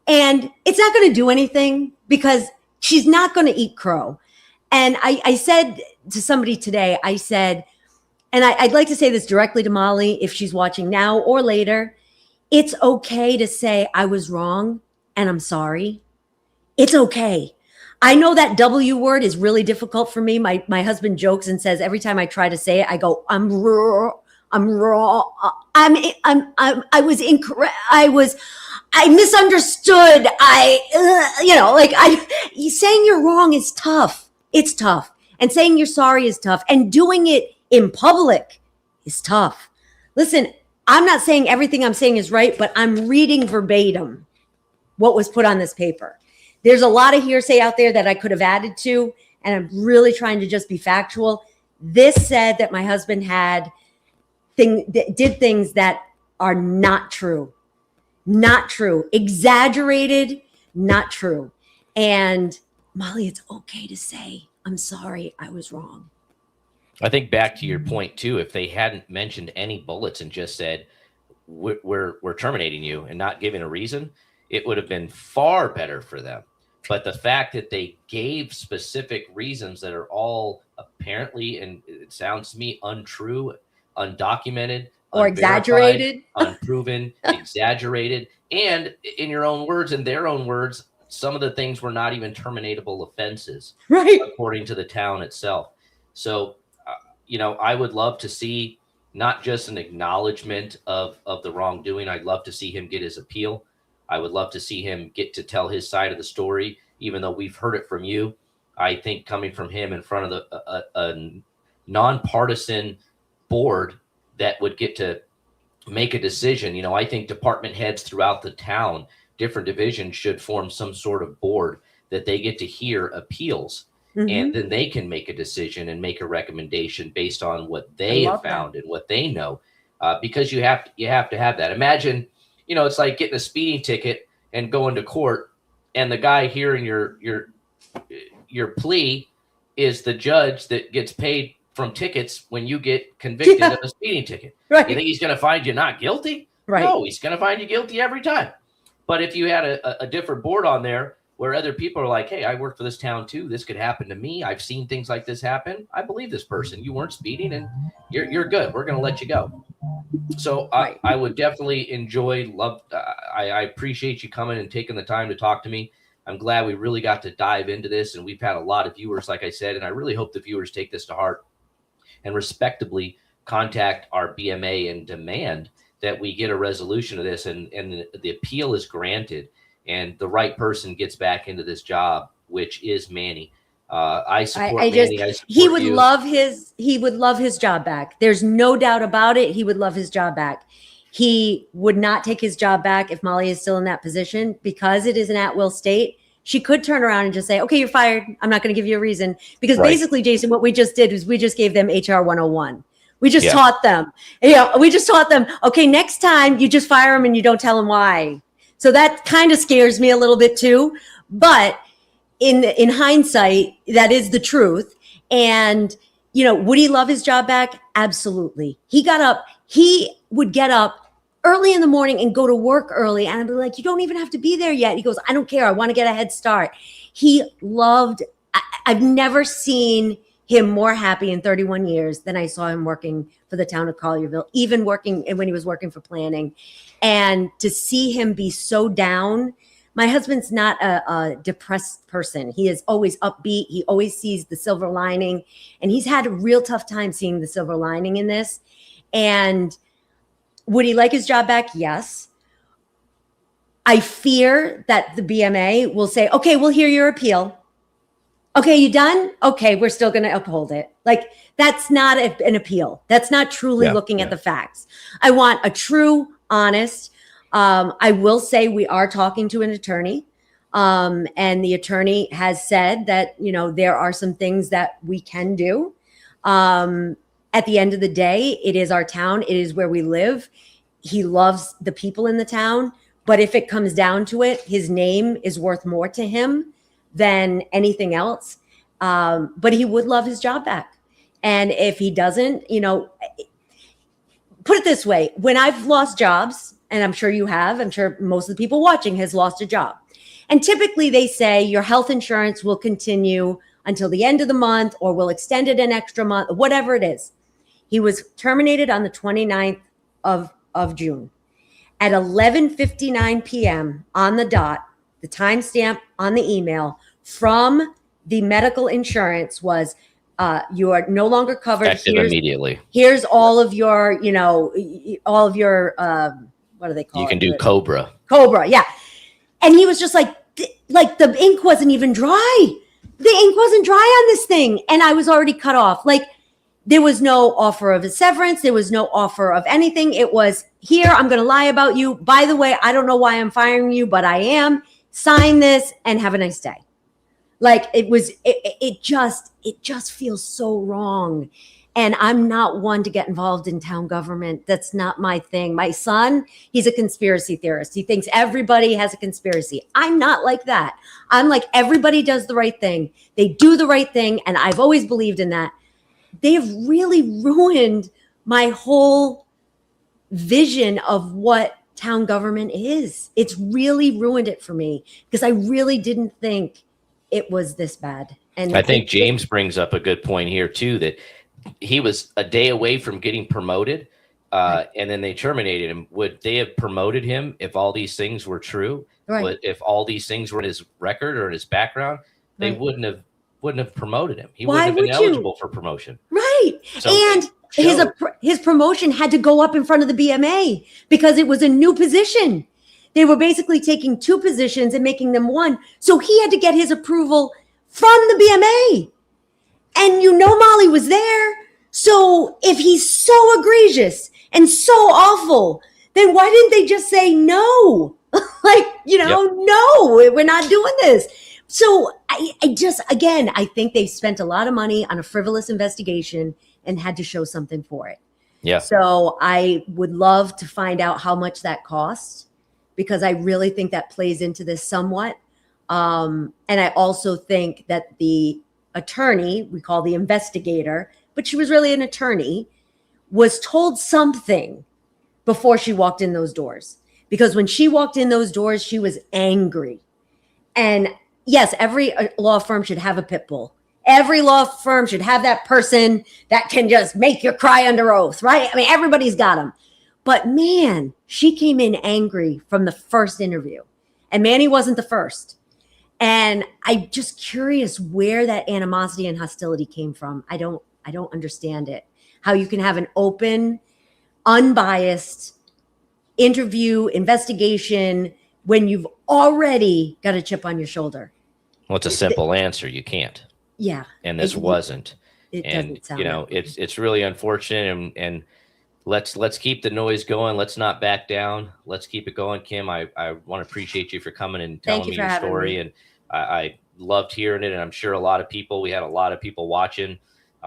and it's not going to do anything because she's not going to eat crow. And I said to somebody today, I said, and I'd like to say this directly to Molly, if she's watching now or later, it's okay to say I was wrong and I'm sorry. It's okay. I know that W word is really difficult for me. My husband jokes and says every time I try to say it, I go, I'm wrong. I was incorrect. I misunderstood. Saying you're wrong is tough. It's tough. And saying you're sorry is tough. And doing it in public is tough. Listen, I'm not saying everything I'm saying is right, but I'm reading verbatim what was put on this paper. There's a lot of hearsay out there that I could have added to, and I'm really trying to just be factual. This said that my husband did things that are not true. Not true. Exaggerated, not true. And Molly, it's okay to say, I'm sorry, I was wrong. I think back to your point too, if they hadn't mentioned any bullets and just said, we're terminating you and not giving a reason, it would have been far better for them. But the fact that they gave specific reasons that are all apparently, and it sounds to me untrue, undocumented, Or unverified, exaggerated. unproven, exaggerated, and in your own words, in their own words, some of the things were not even terminatable offenses, Right. according to the town itself. So, I would love to see not just an acknowledgement of the wrongdoing. I'd love to see him get his appeal. I would love to see him get to tell his side of the story, even though we've heard it from you. I think coming from him in front of a nonpartisan board that would get to make a decision. I think department heads throughout the town, different divisions, should form some sort of board that they get to hear appeals, and then they can make a decision and make a recommendation based on what they have found and what they know, because you have to have that. Imagine, it's like getting a speeding ticket and going to court, and the guy hearing your plea is the judge that gets paid from tickets when you get convicted of a speeding ticket. Right. You think he's going to find you not guilty? Right. No, he's going to find you guilty every time. But if you had a different board on there where other people are like, hey, I work for this town too, this could happen to me, I've seen things like this happen, I believe this person, you weren't speeding and you're good, we're going to let you go. So Right. I would definitely I appreciate you coming and taking the time to talk to me. I'm glad we really got to dive into this, and we've had a lot of viewers, like I said, and I really hope the viewers take this to heart and respectably contact our BMA and demand that we get a resolution of this, and the appeal is granted and the right person gets back into this job, which is Manny. I support Manny. I support he would you. love his job back. There's no doubt about it. He would love his job back. He would not take his job back if Molly is still in that position, because it is an at-will state. She could turn around and just say, okay, you're fired. I'm not going to give you a reason. Because basically, Jason, what we just did was we just gave them HR 101. We just taught them. Okay, next time you just fire them and you don't tell them why. So that kind of scares me a little bit too. But in hindsight, that is the truth. And, would he love his job back? Absolutely. He would get up early in the morning and go to work early. And I'd be like, you don't even have to be there yet. He goes, I don't care. I want to get a head start. I've never seen him more happy in 31 years than I saw him working for the town of Collierville, even when he was working for planning. And to see him be so down. My husband's not a depressed person. He is always upbeat. He always sees the silver lining. And he's had a real tough time seeing the silver lining in this. And would he like his job back? Yes. I fear that the BMA will say, okay, we'll hear your appeal. Okay, you done? Okay, we're still going to uphold it. Like, that's not an appeal. That's not truly looking at the facts. I want a true, honest. I will say we are talking to an attorney, and the attorney has said that, there are some things that we can do. At the end of the day, it is our town. It is where we live. He loves the people in the town. But if it comes down to it, his name is worth more to him than anything else. But he would love his job back. And if he doesn't, put it this way, when I've lost jobs, and I'm sure you have, I'm sure most of the people watching has lost a job. And typically they say your health insurance will continue until the end of the month, or we'll extend it an extra month, whatever it is. He was terminated on the 29th of June. At 11:59 p.m. on the dot, the timestamp on the email from the medical insurance was, you are no longer covered. Effective immediately. Here's all of your, what do they call it? You can do Cobra. Cobra, yeah. And he was just like the ink wasn't even dry. The ink wasn't dry on this thing. And I was already cut off. Like, there was no offer of a severance. There was no offer of anything. It was, here, I'm going to lie about you. By the way, I don't know why I'm firing you, but I am. Sign this and have a nice day. Like, it just feels so wrong. And I'm not one to get involved in town government. That's not my thing. My son, he's a conspiracy theorist. He thinks everybody has a conspiracy. I'm not like that. I'm like, everybody does the right thing. They do the right thing. And I've always believed in that. They've really ruined my whole vision of what town government is. It's really ruined it for me, because I really didn't think it was this bad. And I think James brings up a good point here too, that he was a day away from getting promoted, and then they terminated him. Would they have promoted him if all these things were true? Right. If all these things were in his record or in his background, they Right. wouldn't have promoted him. He Why wouldn't have been would you? eligible for promotion. Right. So And his promotion had to go up in front of the BMA because it was a new position. They were basically taking two positions and making them one. So he had to get his approval from the BMA. And Molly was there. So if he's so egregious and so awful, then why didn't they just say no? No, we're not doing this. So I think they spent a lot of money on a frivolous investigation and had to show something for it. Yeah. So I would love to find out how much that costs, because I really think that plays into this somewhat. And I also think that the attorney, we call the investigator, but she was really an attorney, was told something before she walked in those doors. Because when she walked in those doors, she was angry. And yes, every law firm should have a pit bull. Every law firm should have that person that can just make you cry under oath, right? I mean, everybody's got them. But man, she came in angry from the first interview. And Manny wasn't the first. And I'm just curious where that animosity and hostility came from. I don't understand it. How you can have an open, unbiased interview, investigation, when you've already got a chip on your shoulder. Well, it's a simple answer. You can't. Yeah. And this wasn't. It And doesn't sound it's really unfortunate. And let's keep the noise going. Let's not back down. Let's keep it going. Kim, I want to appreciate you for coming and telling me your story. And I loved hearing it. And I'm sure we had a lot of people watching.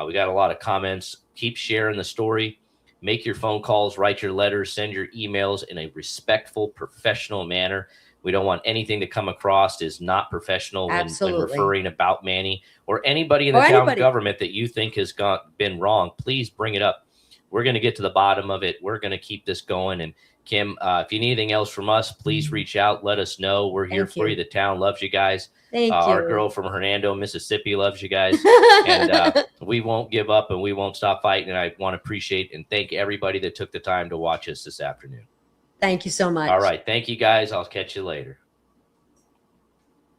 We got a lot of comments. Keep sharing the story. Make your phone calls, write your letters, send your emails in a respectful, professional manner. We don't want anything to come across as not professional when referring about Manny or anybody in the town government that you think has been wrong. Please bring it up. We're going to get to the bottom of it. We're going to keep this going. And Kim, if you need anything else from us, please reach out. Let us know. We're here for you. The town loves you guys. Thank you. Our girl from Hernando, Mississippi loves you guys. And we won't give up and we won't stop fighting. And I want to appreciate and thank everybody that took the time to watch us this afternoon. Thank you so much. All right. Thank you, guys. I'll catch you later.